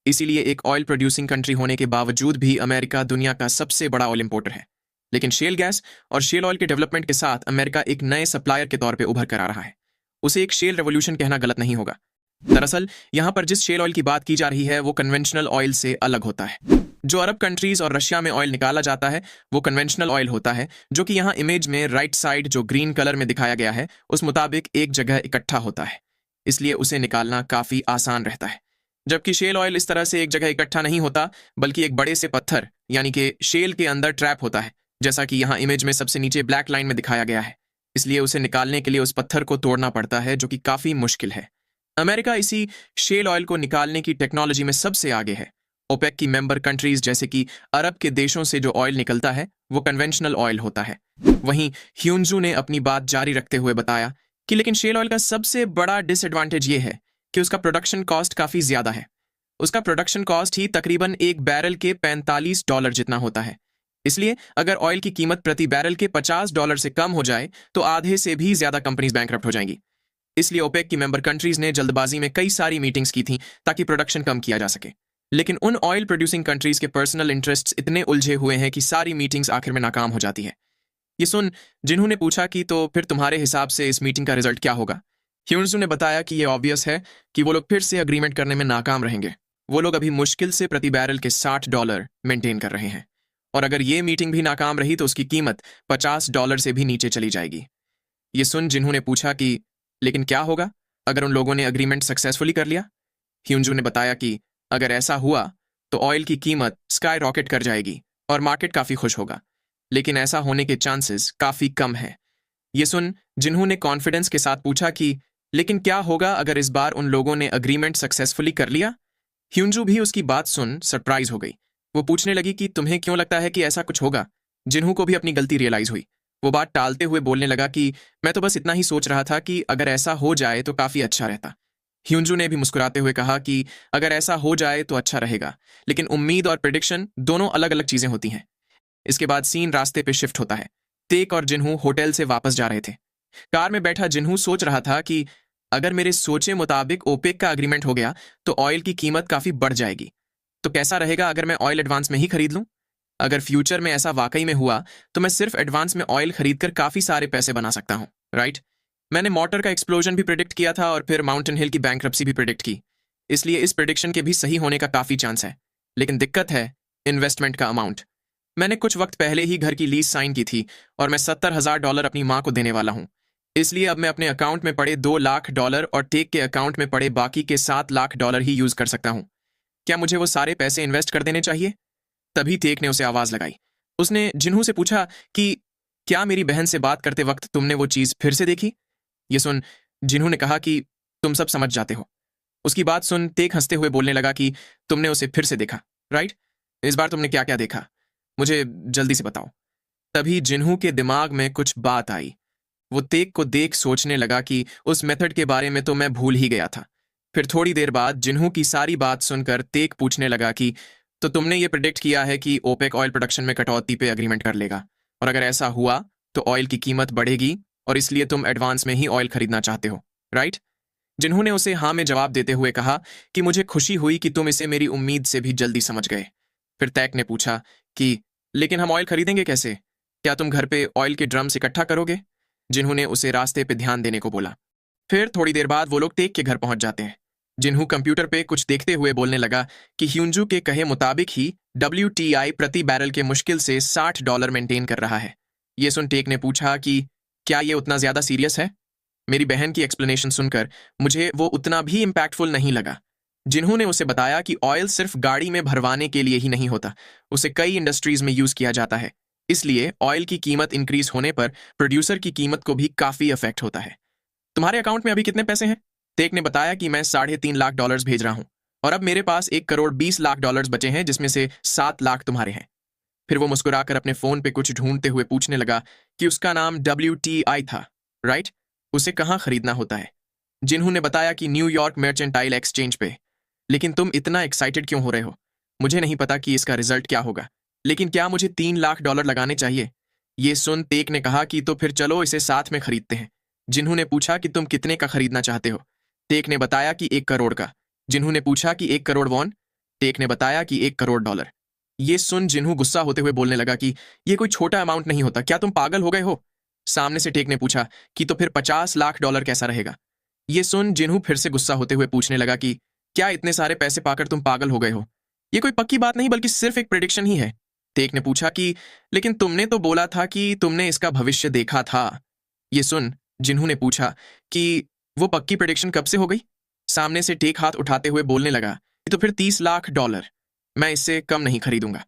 इसीलिए एक ऑयल प्रोड्यूसिंग कंट्री होने के बावजूद भी अमेरिका दुनिया का सबसे बड़ा ऑयल इंपोर्टर है। लेकिन शेल गैस और शेल ऑयल के डेवलपमेंट के साथ अमेरिका एक नए सप्लायर के तौर पे उभर कर आ रहा है। उसे एक शेल रेवोल्यूशन कहना गलत नहीं होगा। दरअसल यहाँ पर जिस शेल ऑयल की बात की जा रही है वो कन्वेंशनल ऑयल से अलग होता है। जो अरब कंट्रीज और रशिया में ऑयल निकाला जाता है वो कन्वेंशनल ऑयल होता है, जो कि यहाँ इमेज में राइट साइड जो ग्रीन कलर में दिखाया गया है उस मुताबिक एक जगह इकट्ठा होता है। इसलिए उसे निकालना काफी आसान रहता है। जबकि शेल ऑयल इस तरह से एक जगह इकट्ठा नहीं होता, बल्कि एक बड़े से पत्थर यानी कि शेल के अंदर ट्रैप होता है, जैसा कि यहाँ इमेज में सबसे नीचे ब्लैक लाइन में दिखाया गया है। इसलिए उसे निकालने के लिए उस पत्थर को तोड़ना पड़ता है, जो कि काफी मुश्किल है। अमेरिका इसी शेल ऑयल को निकालने की टेक्नोलॉजी में सबसे आगे है। ओपेक की मेंबर कंट्रीज जैसे कि अरब के देशों से जो ऑयल निकलता है वो कन्वेंशनल ऑयल होता है। वहीं ह्यूंजू ने अपनी बात जारी रखते हुए बताया कि लेकिन शेल ऑयल का सबसे बड़ा डिसएडवांटेज ये है कि उसका प्रोडक्शन कॉस्ट काफी ज्यादा है। उसका प्रोडक्शन कॉस्ट ही तकरीबन एक बैरल के $45 जितना होता है। इसलिए अगर ऑयल की कीमत प्रति बैरल के $50 से कम हो जाए तो आधे से भी ज्यादा कंपनीज बैंकरप्ट हो जाएंगी। इसलिए ओपेक की मेंबर कंट्रीज ने जल्दबाजी में कई सारी मीटिंग्स की थी ताकि प्रोडक्शन कम किया जा सके। लेकिन उन ऑयल प्रोड्यूसिंग कंट्रीज के पर्सनल इंटरेस्ट्स इतने उलझे हुए हैं कि सारी मीटिंग्स आखिर में नाकाम हो जाती है। ये सुन जिन्होंने पूछा कि तो फिर तुम्हारे हिसाब से इस मीटिंग का रिजल्ट क्या होगा? ह्यूंजू ने बताया कि ये ऑब्वियस है कि वो लोग फिर से अग्रीमेंट करने में नाकाम रहेंगे। वो लोग अभी मुश्किल से प्रति बैरल के $60 मेंटेन कर रहे हैं, और अगर ये मीटिंग भी नाकाम रही तो उसकी कीमत $50 से भी नीचे चली जाएगी। ये सुन जिन्होंने पूछा कि लेकिन क्या होगा अगर उन लोगों ने अग्रीमेंट सक्सेसफुली कर लिया? ह्यूंजू ने बताया कि अगर ऐसा हुआ तो ऑयल की कीमत स्काई रॉकेट कर जाएगी और मार्केट काफी खुश होगा, लेकिन ऐसा होने के चांसेस काफी कम है। ये सुन जिन्होंने कॉन्फिडेंस के साथ पूछा कि लेकिन क्या होगा अगर इस बार उन लोगों ने अग्रीमेंट सक्सेसफुली कर लिया? ह्यूंजू भी उसकी बात सुन सरप्राइज हो गई। वो पूछने लगी कि तुम्हें क्यों लगता है कि ऐसा कुछ होगा? जिन्हू को भी अपनी गलती रियलाइज हुई। वो बात टालते हुए बोलने लगा कि मैं तो बस इतना ही सोच रहा था कि अगर ऐसा हो जाए तो काफी अच्छा रहता। ह्यूंजू ने भी मुस्कुराते हुए कहा कि अगर ऐसा हो जाए तो अच्छा रहेगा, लेकिन उम्मीद और प्रिडिक्शन दोनों अलग अलग चीजें होती हैं। इसके बाद सीन रास्ते पे शिफ्ट होता है। तेक और जिन्हू होटल से वापस जा रहे थे। कार में बैठा जिन्हू सोच रहा था कि अगर मेरे सोचे मुताबिक ओपेक का अग्रीमेंट हो गया तो ऑयल की कीमत काफी बढ़ जाएगी। तो कैसा रहेगा अगर मैं ऑयल एडवांस में ही खरीद लूं? अगर फ्यूचर में ऐसा वाकई में हुआ तो मैं सिर्फ एडवांस में ऑयल खरीदकर काफी सारे पैसे बना सकता हूं, राइट? मैंने मोटर का एक्सप्लोजन भी प्रिडिक्ट किया था और फिर माउंटेन हिल की बैंक्रप्सी भी प्रिडिक्ट की। इसलिए इस प्रिडिक्शन के भी सही होने का काफी चांस है। लेकिन दिक्कत है इन्वेस्टमेंट का अमाउंट। मैंने कुछ वक्त पहले ही घर की लीज साइन की थी और मैं $70,000 अपनी माँ को देने वाला हूँ। इसलिए अब मैं अपने अकाउंट में पड़े $2 लाख और टेक के अकाउंट में पड़े बाकी के $7 लाख ही यूज कर सकता हूँ। क्या मुझे वो सारे पैसे इन्वेस्ट कर देने चाहिए? तभी टेक ने उसे आवाज लगाई। उसने जिन्हू से पूछा कि क्या मेरी बहन से बात करते वक्त तुमने वो चीज फिर से देखी? ये सुन जिन्हू ने कहा कि तुम सब समझ जाते हो। उसकी बात सुन टेक हंसते हुए बोलने लगा कि तुमने उसे फिर से देखा, राइट? इस बार तुमने क्या क्या देखा, मुझे जल्दी से बताओ। तभी जिन्हू के दिमाग में कुछ बात आई। वो तेक को देख सोचने लगा कि उस मेथड के बारे में तो मैं भूल ही गया था। फिर थोड़ी देर बाद जिन्हू की सारी बात सुनकर तेक पूछने लगा कि तो तुमने ये प्रिडिक्ट किया है कि ओपेक ऑयल प्रोडक्शन में कटौती पे एग्रीमेंट कर लेगा, और अगर ऐसा हुआ तो ऑयल की कीमत बढ़ेगी और इसलिए तुम एडवांस में ही ऑयल खरीदना चाहते हो, राइट? जिन्होंने उसे हाँ में जवाब देते हुए कहा कि मुझे खुशी हुई कि तुम इसे मेरी उम्मीद से भी जल्दी समझ गए। फिर तैक ने पूछा कि लेकिन हम ऑयल खरीदेंगे कैसे? क्या तुम घर पे ऑयल के ड्रम्स इकट्ठा करोगे? जिन्होंने उसे रास्ते पे ध्यान देने को बोला। फिर थोड़ी देर बाद वो लोग तेक के घर पहुंच जाते हैं। जिन्हू कंप्यूटर पे कुछ देखते हुए बोलने लगा कि ह्यूंजू के कहे मुताबिक ही WTI प्रति बैरल के मुश्किल से $60 मेंटेन कर रहा है। ये सुन टेक ने पूछा कि क्या ये उतना ज्यादा सीरियस है? मेरी बहन की एक्सप्लेनेशन सुनकर मुझे वो उतना भी इम्पैक्टफुल नहीं लगा। जिन्होंने उसे बताया कि ऑयल सिर्फ गाड़ी में भरवाने के लिए ही नहीं होता, उसे कई इंडस्ट्रीज में यूज किया जाता है। इसलिए ऑयल की कीमत इंक्रीज होने पर प्रोड्यूसर की कीमत को भी काफी इफेक्ट होता है। तुम्हारे अकाउंट में अभी कितने पैसे हैं? तेक ने बताया कि मैं $3.5 लाख भेज रहा हूं और अब मेरे पास $1,20,00,000 बचे हैं, जिसमें से 7 लाख तुम्हारे हैं। फिर वो मुस्कुराकर अपने फोन पे कुछ ढूंढते हुए पूछने लगा कि उसका नाम WTI था, राइट? उसे कहाँ खरीदना होता है? जिन्होंने बताया कि न्यूयॉर्क मर्चेंटाइल एक्सचेंज पे। लेकिन तुम इतना एक्साइटेड क्यों हो रहे हो? मुझे नहीं पता कि इसका रिजल्ट क्या होगा, लेकिन क्या मुझे $3 लाख लगाने चाहिए? ये सुन तेक ने कहा कि तो फिर चलो इसे साथ में खरीदते हैं। जिन्होंने पूछा कि तुम कितने का खरीदना चाहते हो? तेक ने बताया कि 1 करोड़ का। जिन्होंने पूछा कि 1 करोड़ वॉन? तेक ने बताया कि $1 करोड़। ये सुन जिन्हू गुस्सा होते हुए बोलने लगा कि ये कोई छोटा अमाउंट नहीं होता, क्या तुम पागल हो गए हो? सामने से टेक ने पूछा कि तो फिर $50 लाख कैसा रहेगा? ये सुन जिन्हू फिर से गुस्सा होते हुए पूछने लगा कि क्या इतने सारे पैसे पाकर तुम पागल हो गए हो? ये कोई पक्की बात नहीं बल्कि सिर्फ एक प्रेडिक्शन ही है। तेक ने पूछा कि लेकिन तुमने तो बोला था कि तुमने इसका भविष्य देखा था। ये सुन जिन्हू ने पूछा कि वो पक्की प्रेडिक्शन कब से हो गई? सामने से टेक हाथ उठाते हुए बोलने लगा कि तो फिर $30 लाख, मैं इससे कम नहीं खरीदूंगा।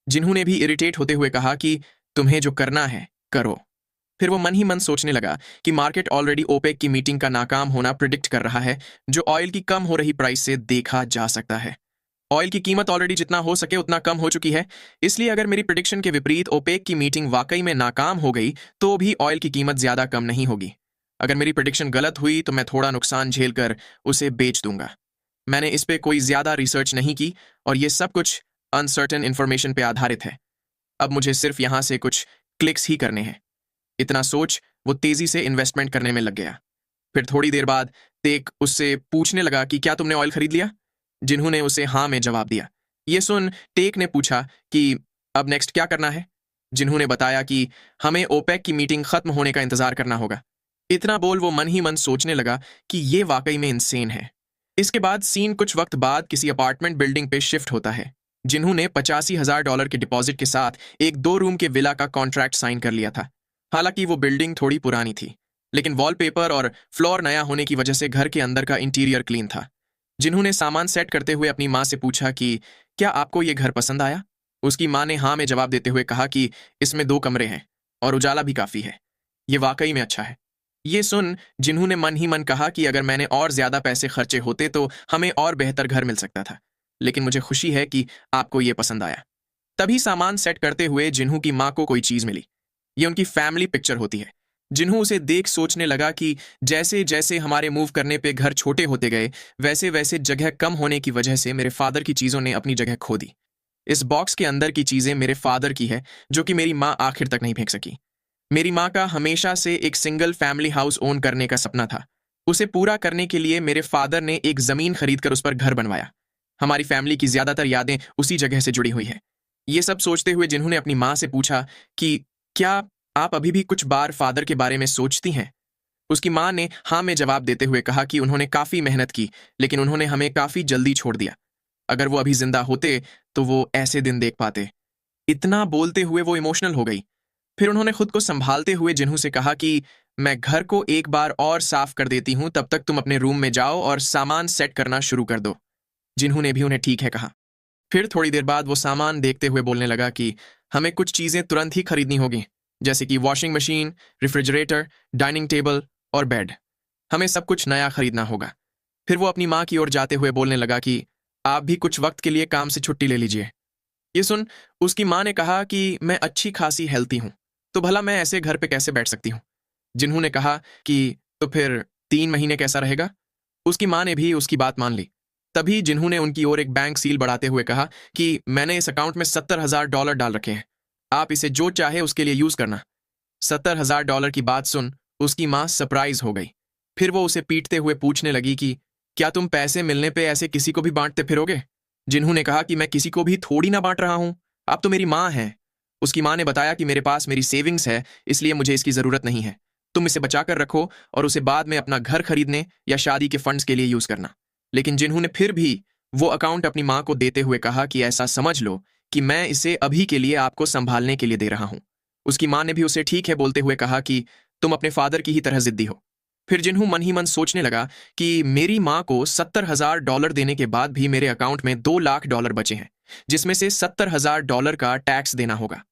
जिन्हू ने भी इरिटेट होते हुए कहा कि तुम्हें जो करना है करो। फिर वो मन ही मन सोचने लगा कि मार्केट ऑलरेडी ओपेक की मीटिंग का नाकाम होना प्रिडिक्ट कर रहा है, जो ऑयल की कम हो रही प्राइस से देखा जा सकता है। ऑयल की कीमत ऑलरेडी जितना हो सके उतना कम हो चुकी है, इसलिए अगर मेरी प्रिडिक्शन के विपरीत ओपेक की मीटिंग वाकई में नाकाम हो गई तो भी ऑयल की कीमत ज्यादा कम नहीं होगी। अगर मेरी प्रिडिक्शन गलत हुई तो मैं थोड़ा नुकसान झेलकर उसे बेच दूंगा। मैंने इस पे कोई ज्यादा रिसर्च नहीं की और ये सब कुछ अनसर्टेन इन्फॉर्मेशन पे आधारित है। अब मुझे सिर्फ यहां से कुछ क्लिक्स ही करने हैं। इतना सोच वो तेजी से इन्वेस्टमेंट करने में लग गया। फिर थोड़ी देर बाद तेक उससे पूछने लगा कि क्या तुमने ऑयल खरीद लिया? जिन्होंने उसे हाँ में जवाब दिया। ये सुन टेक ने पूछा कि अब नेक्स्ट क्या करना है? जिन्होंने बताया कि हमें ओपेक की मीटिंग खत्म होने का इंतजार करना होगा। इतना बोल वो मन ही मन सोचने लगा कि ये वाकई में इंसेन है। इसके बाद सीन कुछ वक्त बाद किसी अपार्टमेंट बिल्डिंग पे शिफ्ट होता है। जिन्होंने $85,000 के डिपॉजिट के साथ एक 2 रूम के विला का कॉन्ट्रैक्ट साइन कर लिया था। हालांकि वो बिल्डिंग थोड़ी पुरानी थी, लेकिन वॉलपेपर और फ्लोर नया होने की वजह से घर के अंदर का इंटीरियर क्लीन था। जिन्होंने सामान सेट करते हुए अपनी माँ से पूछा कि क्या आपको ये घर पसंद आया? उसकी माँ ने हाँ में जवाब देते हुए कहा कि इसमें 2 कमरे हैं और उजाला भी काफी है। ये वाकई में अच्छा है। ये सुन जिन्होंने मन ही मन कहा कि अगर मैंने और ज्यादा पैसे खर्चे होते तो हमें और बेहतर घर मिल सकता था, लेकिन मुझे खुशी है कि आपको ये पसंद आया। तभी सामान सेट करते हुए जिन्हू की माँ को कोई चीज मिली। ये उनकी फैमिली पिक्चर होती है। जिन्हू उसे देख सोचने लगा कि जैसे जैसे हमारे मूव करने पे घर छोटे होते गए, वैसे वैसे जगह कम होने की वजह से मेरे फादर की चीजों ने अपनी जगह खो दी। इस बॉक्स के अंदर की चीजें मेरे फादर की है, जो कि मेरी माँ आखिर तक नहीं फेंक सकी। मेरी माँ का हमेशा से एक सिंगल फैमिली हाउस ओन करने का सपना था। उसे पूरा करने के लिए मेरे फादर ने एक जमीन खरीदकर उस पर घर बनवाया। हमारी फैमिली की ज्यादातर यादें उसी जगह से जुड़ी हुई है। ये सब सोचते हुए जिन्होंने अपनी माँ से पूछा कि क्या आप अभी भी कुछ बार फादर के बारे में सोचती हैं? उसकी माँ ने हाँ में जवाब देते हुए कहा कि उन्होंने काफी मेहनत की, लेकिन उन्होंने हमें काफी जल्दी छोड़ दिया। अगर वो अभी जिंदा होते तो वो ऐसे दिन देख पाते। इतना बोलते हुए वो इमोशनल हो गई। फिर उन्होंने खुद को संभालते हुए जिन्हू से कहा कि मैं घर को एक बार और साफ कर देती हूँ, तब तक तुम अपने रूम में जाओ और सामान सेट करना शुरू कर दो। जिन्हू ने भी उन्हें ठीक है कहा। फिर थोड़ी देर बाद वो सामान देखते हुए बोलने लगा कि हमें कुछ चीजें तुरंत ही खरीदनी होगी, जैसे कि washing machine, refrigerator, dining table और बेड। हमें सब कुछ नया खरीदना होगा। फिर वो अपनी माँ की ओर जाते हुए बोलने लगा कि आप भी कुछ वक्त के लिए काम से छुट्टी ले लीजिए। ये सुन उसकी माँ ने कहा कि मैं अच्छी खासी हेल्थी हूँ, तो भला मैं ऐसे घर पे कैसे बैठ सकती हूँ? जिन्हों ने कहा कि तो फिर 3 महीने कैसा रहेगा। उसकी माँ ने भी उसकी बात मान ली। तभी जिन्हों ने उनकी ओर एक बैंक सील बढ़ाते हुए कहा कि मैंने इस अकाउंट में $70,000 डाल रखे हैं, आप इसे जो चाहे उसके लिए यूज करना। $70,000 की बात सुन उसकी माँ सरप्राइज हो गई। फिर वो उसे पीटते हुए पूछने लगी कि क्या तुम पैसे मिलने पे ऐसे किसी को भी बांटते फिरोगे। जिन्हों ने कहा कि मैं किसी को भी थोड़ी ना बांट रहा हूं, आप तो मेरी माँ हैं। उसकी माँ ने बताया कि मेरे पास मेरी सेविंग्स है, इसलिए मुझे इसकी जरूरत नहीं है। तुम इसे बचाकर रखो और उसे बाद में अपना घर खरीदने या शादी के फंड्स के लिए यूज करना। लेकिन जिन्हों ने फिर भी वो अकाउंट अपनी माँ को देते हुए कहा कि ऐसा समझ लो कि मैं इसे अभी के लिए आपको संभालने के लिए दे रहा हूं। उसकी माँ ने भी उसे ठीक है बोलते हुए कहा कि तुम अपने फादर की ही तरह जिद्दी हो। फिर जिन्हों मन ही मन सोचने लगा कि मेरी माँ को $70,000 देने के बाद भी मेरे अकाउंट में $2 लाख बचे हैं, जिसमें से $70,000 का टैक्स देना होगा।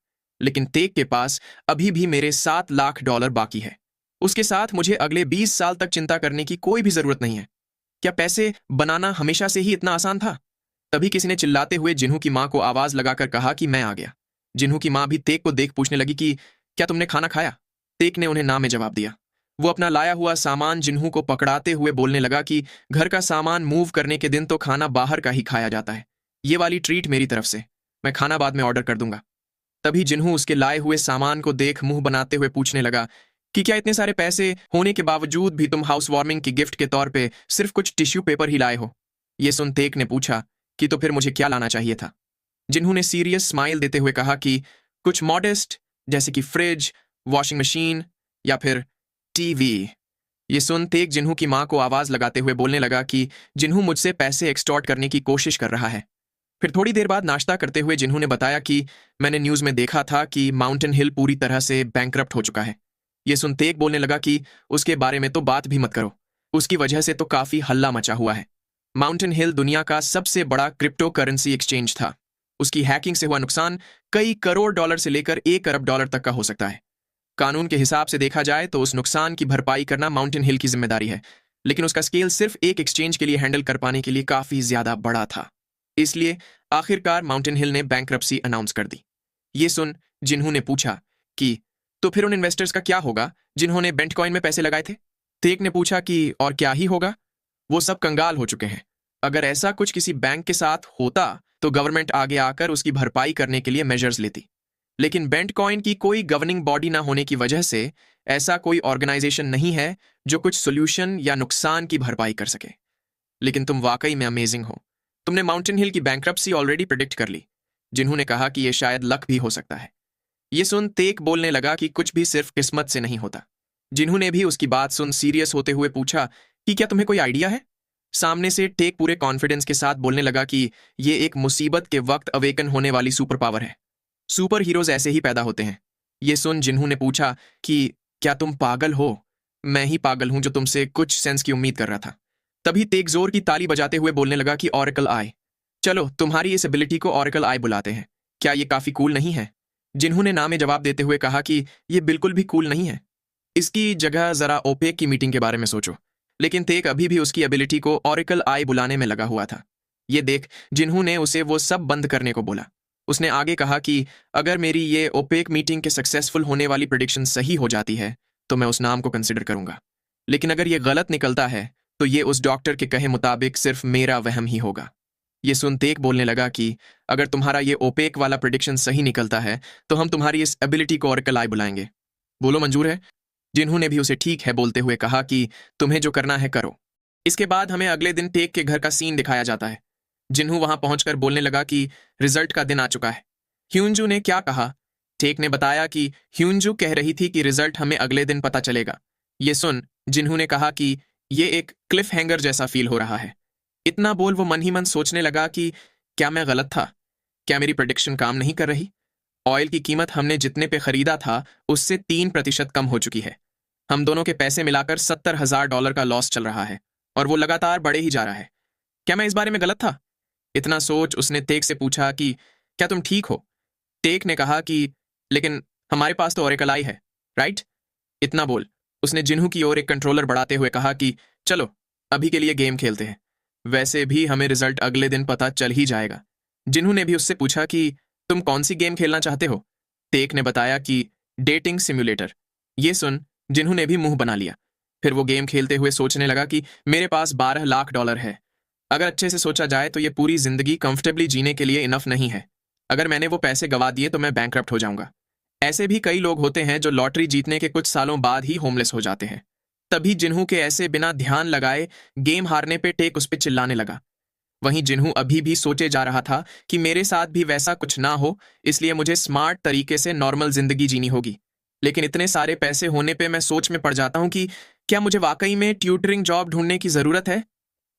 लेकिन तेक के पास अभी भी मेरे $7 लाख बाकी है। उसके साथ मुझे अगले 20 साल तक चिंता करने की कोई भी जरूरत नहीं है। क्या पैसे बनाना हमेशा से ही इतना आसान था। तभी किसी ने चिल्लाते हुए जिन्हों की माँ को आवाज लगाकर कहा कि मैं आ गया। जिन्हों की माँ भी तेक को देख पूछने लगी कि क्या तुमने खाना खाया। तेक ने उन्हें ना में जवाब दिया। वो अपना लाया हुआ सामान जिन्हों को पकड़ाते हुए बोलने लगा कि घर का सामान मूव करने के दिन तो खाना बाहर का ही खाया जाता है, ये वाली ट्रीट मेरी तरफ से, मैं खाना बाद में ऑर्डर कर दूंगा। तभी जिन्हों उसके लाए हुए सामान को देख मुंह बनाते हुए पूछने लगा कि क्या इतने सारे पैसे होने के बावजूद भी तुम हाउस वार्मिंग की गिफ्ट के तौर पे सिर्फ कुछ टिश्यू पेपर ही लाए हो। ये सुन तेक ने पूछा कि तो फिर मुझे क्या लाना चाहिए था। जिन्होंने सीरियस स्माइल देते हुए कहा कि कुछ मॉडेस्ट, जैसे कि फ्रिज, वॉशिंग मशीन या फिर टीवी। ये सुन तेक जिन्हों की माँ को आवाज लगाते हुए बोलने लगा कि जिन्हों मुझसे पैसे एक्सटॉर्ट करने की कोशिश कर रहा है। फिर थोड़ी देर बाद नाश्ता करते हुए जिन्हों ने बताया कि मैंने न्यूज में देखा था कि माउंटेन हिल पूरी तरह से बैंकरप्ट हो चुका है। ये सुन तेक बोलने लगा कि उसके बारे में तो बात भी मत करो, उसकी वजह से तो काफी हल्ला मचा हुआ है। माउंटेन हिल दुनिया का सबसे बड़ा क्रिप्टो करेंसी एक्सचेंज था। उसकी हैकिंग से हुआ नुकसान कई करोड़ डॉलर से लेकर $1 अरब तक का हो सकता है। कानून के हिसाब से देखा जाए तो उस नुकसान की भरपाई करना माउंटेन हिल की जिम्मेदारी है, लेकिन उसका स्केल सिर्फ एक एक्सचेंज के लिए हैंडल कर पाने के लिए काफी ज्यादा बड़ा था। इसलिए आखिरकार माउंटेन हिल ने बैंकरप्सी अनाउंस कर दी। ये सुन जिन्हों ने पूछा कि तो फिर उन इन्वेस्टर्स का क्या होगा जिन्होंने बिटकॉइन में पैसे लगाए थे। तेक ने पूछा कि और क्या ही होगा, वो सब कंगाल हो चुके हैं। अगर ऐसा कुछ किसी बैंक के साथ होता तो गवर्नमेंट आगे आकर उसकी भरपाई करने के लिए मेजर्स लेती। लेकिन बिटकॉइन की कोई गवर्निंग बॉडी ना होने की वजह से ऐसा कोई ऑर्गेनाइजेशन नहीं है जो कुछ सोल्यूशन या नुकसान की भरपाई कर सके। लेकिन तुम वाकई में अमेजिंग हो, तुमने माउंटेन हिल की बैंकरप्सी ऑलरेडी प्रिडिक्ट कर ली। जिन्होंने कहा कि यह शायद लक भी हो सकता है। ये सुन तेक बोलने लगा कि कुछ भी सिर्फ किस्मत से नहीं होता। जिन्होंने भी उसकी बात सुन सीरियस होते हुए पूछा कि क्या तुम्हें कोई आइडिया है। सामने से टेक पूरे कॉन्फिडेंस के साथ बोलने लगा कि ये एक मुसीबत के वक्त अवेकन होने वाली सुपर पावर है। सुपर हीरोज ऐसे ही पैदा होते हैं। ये सुन जिन्हों ने पूछा कि क्या तुम पागल हो। मैं ही पागल हूं जो तुमसे कुछ सेंस की उम्मीद कर रहा था। तभी तेक जोर की ताली बजाते हुए बोलने लगा कि ऑरेकल आई, चलो तुम्हारी इस एबिलिटी को ऑरेकल आई बुलाते हैं। क्या ये काफी कूल नहीं है। जिन्होंने ना में जवाब देते हुए कहा कि ये बिल्कुल भी कूल नहीं है, इसकी जगह जरा ओपेक की मीटिंग के बारे में सोचो। लेकिन तेक अभी भी उसकी एबिलिटी को ऑरेकल आई बुलाने में लगा हुआ था। ये देख जिन्होंने उसे वो सब बंद करने को बोला। उसने आगे कहा कि अगर मेरी ये ओपेक मीटिंग के सक्सेसफुल होने वाली प्रेडिक्शन सही हो जाती है तो मैं उस नाम को कंसिडर करूंगा। लेकिन अगर ये गलत निकलता है तो ये उस डॉक्टर के कहे मुताबिक सिर्फ मेरा वहम ही होगा। ये सुन तेक बोलने लगा कि अगर तुम्हारा ये ओपेक वाला प्रेडिक्शन सही निकलता है तो हम तुम्हारी इस एबिलिटी को ऑरेकल आई बुलाएंगे। बोलो मंजूर है। जिन्होंने भी उसे ठीक है बोलते हुए कहा कि तुम्हें जो करना है करो। इसके बाद हमें अगले दिन टेक के घर का सीन दिखाया जाता है। जिन्हों वहां पहुंचकर बोलने लगा कि रिजल्ट का दिन आ चुका है। ह्यूंजू ने क्या कहा। टेक ने बताया कि ह्यूंजू कह रही थी कि रिजल्ट हमें अगले दिन पता चलेगा। ये सुन जिन्हों ने कहा कि ये एक क्लिफ हैंगर जैसा फील हो रहा है। इतना बोल वो मन ही मन सोचने लगा कि क्या मैं गलत था, क्या मेरी प्रेडिक्शन काम नहीं कर रही। ऑयल की कीमत हमने जितने पे खरीदा था उससे 3% कम हो चुकी है। हम दोनों के पैसे मिलाकर $70,000 का लॉस चल रहा है और वो लगातार बढ़े ही जा रहा है। क्या मैं इस बारे में गलत था। इतना सोच उसने टेक से पूछा कि क्या तुम ठीक हो। टेक ने कहा कि लेकिन हमारे पास तो ऑरेकल आई है, राइट। इतना बोल उसने जिन्हों की ओर एक कंट्रोलर बढ़ाते हुए कहा कि चलो अभी के लिए गेम खेलते हैं, वैसे भी हमें रिजल्ट अगले दिन पता चल ही जाएगा। जिन्हों ने भी उससे पूछा कि तुम कौन सी गेम खेलना चाहते हो। टेक ने बताया कि डेटिंग सिम्युलेटर। ये सुन जिन्होंने भी मुंह बना लिया। फिर वो गेम खेलते हुए सोचने लगा कि मेरे पास 12 लाख डॉलर है। अगर अच्छे से सोचा जाए तो ये पूरी जिंदगी कंफर्टेबली जीने के लिए इनफ नहीं है। अगर मैंने वो पैसे गवा दिए तो मैं बैंकरप्ट हो जाऊंगा। ऐसे भी कई लोग होते हैं जो लॉटरी जीतने के कुछ सालों बाद ही होमलेस हो जाते हैं। तभी जिन्हू के ऐसे बिना ध्यान लगाए गेम हारने पे टेक उस पे चिल्लाने लगा। वहीं जिन्हू अभी भी सोचे जा रहा था कि मेरे साथ भी वैसा कुछ ना हो, इसलिए मुझे स्मार्ट तरीके से नॉर्मल जिंदगी जीनी होगी। लेकिन इतने सारे पैसे होने पे मैं सोच में पड़ जाता हूं कि क्या मुझे वाकई में ट्यूटरिंग जॉब ढूंढने की जरूरत है।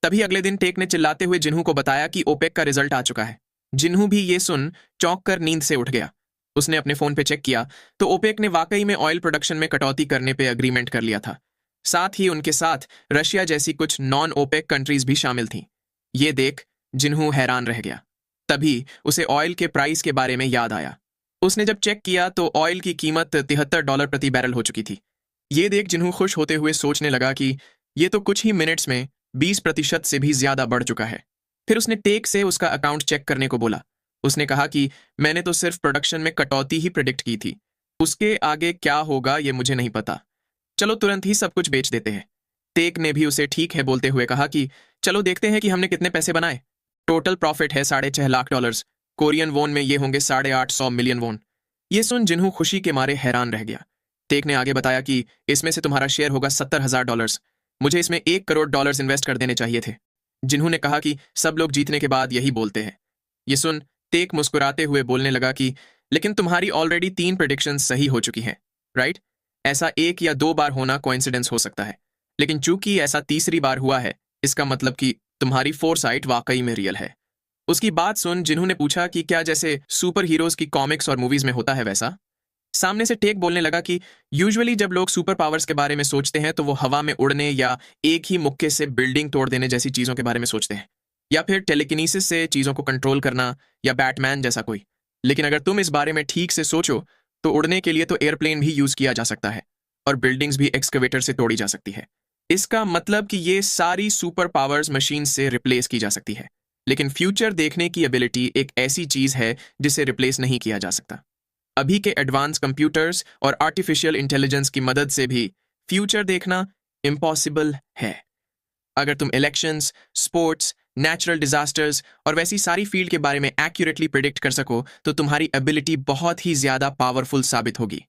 तभी अगले दिन टेक ने चिल्लाते हुए जिन्हू को बताया कि ओपेक का रिजल्ट आ चुका है। जिन्हू भी ये सुन चौंक कर नींद से उठ गया। उसने अपने फोन पे चेक किया तो ओपेक ने वाकई में ऑयल प्रोडक्शन में कटौती करने पे अग्रीमेंट कर लिया था। साथ ही उनके साथ रशिया जैसी कुछ नॉन ओपेक कंट्रीज भी शामिल थीं। ये देख जिन्हू हैरान रह गया। तभी उसे ऑयल के प्राइस के बारे में याद आया। उसने जब चेक किया तो ऑयल की कीमत $73 प्रति बैरल हो चुकी थी। ये देख जिन्हू खुश होते हुए सोचने लगा कि ये तो कुछ ही मिनट्स में 20% से भी ज्यादा बढ़ चुका है। फिर उसने टेक से उसका अकाउंट चेक करने को बोला। उसने कहा कि मैंने तो सिर्फ प्रोडक्शन में कटौती ही प्रिडिक्ट की थी, उसके आगे क्या होगा ये मुझे नहीं पता। चलो तुरंत ही सब कुछ बेच देते हैं। टेक ने भी उसे ठीक है बोलते हुए कहा कि चलो देखते हैं कि हमने कितने पैसे बनाए। टोटल प्रॉफिट है $6.5 लाख। कोरियन वोन में ये होंगे 850 मिलियन वोन। ये सुन जिन्हू खुशी के मारे हैरान रह गया। टेक ने आगे बताया कि इसमें से तुम्हारा शेयर होगा $70,000। मुझे इसमें $1 करोड़ इन्वेस्ट कर देने चाहिए थे। जिन्हू ने कहा कि सब लोग जीतने के बाद यही बोलते हैं। ये सुन टेक मुस्कुराते हुए बोलने लगा कि लेकिन तुम्हारी ऑलरेडी 3 प्रेडिक्शन सही हो चुकी हैं, राइट? ऐसा 1 या 2 बार होना कोइंसिडेंस हो सकता है, लेकिन चूंकि ऐसा तीसरी बार हुआ है, इसका मतलब कि तुम्हारी फोरसाइट वाकई में रियल है। उसकी बात सुन जिन्होंने पूछा कि क्या जैसे सुपर हीरोज की कॉमिक्स और मूवीज में होता है वैसा? सामने से टेक बोलने लगा कि यूजुअली जब लोग सुपर पावर्स के बारे में सोचते हैं तो वो हवा में उड़ने या एक ही मुक्के से बिल्डिंग तोड़ देने जैसी चीजों के बारे में सोचते हैं, या फिर टेलीकिनेसिस से चीजों को कंट्रोल करना, या बैटमैन जैसा कोई। लेकिन अगर तुम इस बारे में ठीक से सोचो तो उड़ने के लिए तो एयरप्लेन भी यूज किया जा सकता है और बिल्डिंग्स भी एक्सकवेटर से तोड़ी जा सकती है। इसका मतलब कि ये सारी सुपर पावर्स मशीन से रिप्लेस की जा सकती है। लेकिन फ्यूचर देखने की एबिलिटी एक ऐसी चीज है जिसे रिप्लेस नहीं किया जा सकता। अभी के एडवांस कंप्यूटर्स और आर्टिफिशियल इंटेलिजेंस की मदद से भी फ्यूचर देखना इम्पॉसिबल है। अगर तुम इलेक्शंस, स्पोर्ट्स, नेचुरल डिजास्टर्स और वैसी सारी फील्ड के बारे में एक्यूरेटली प्रिडिक्ट कर सको तो तुम्हारी एबिलिटी बहुत ही ज्यादा पावरफुल साबित होगी।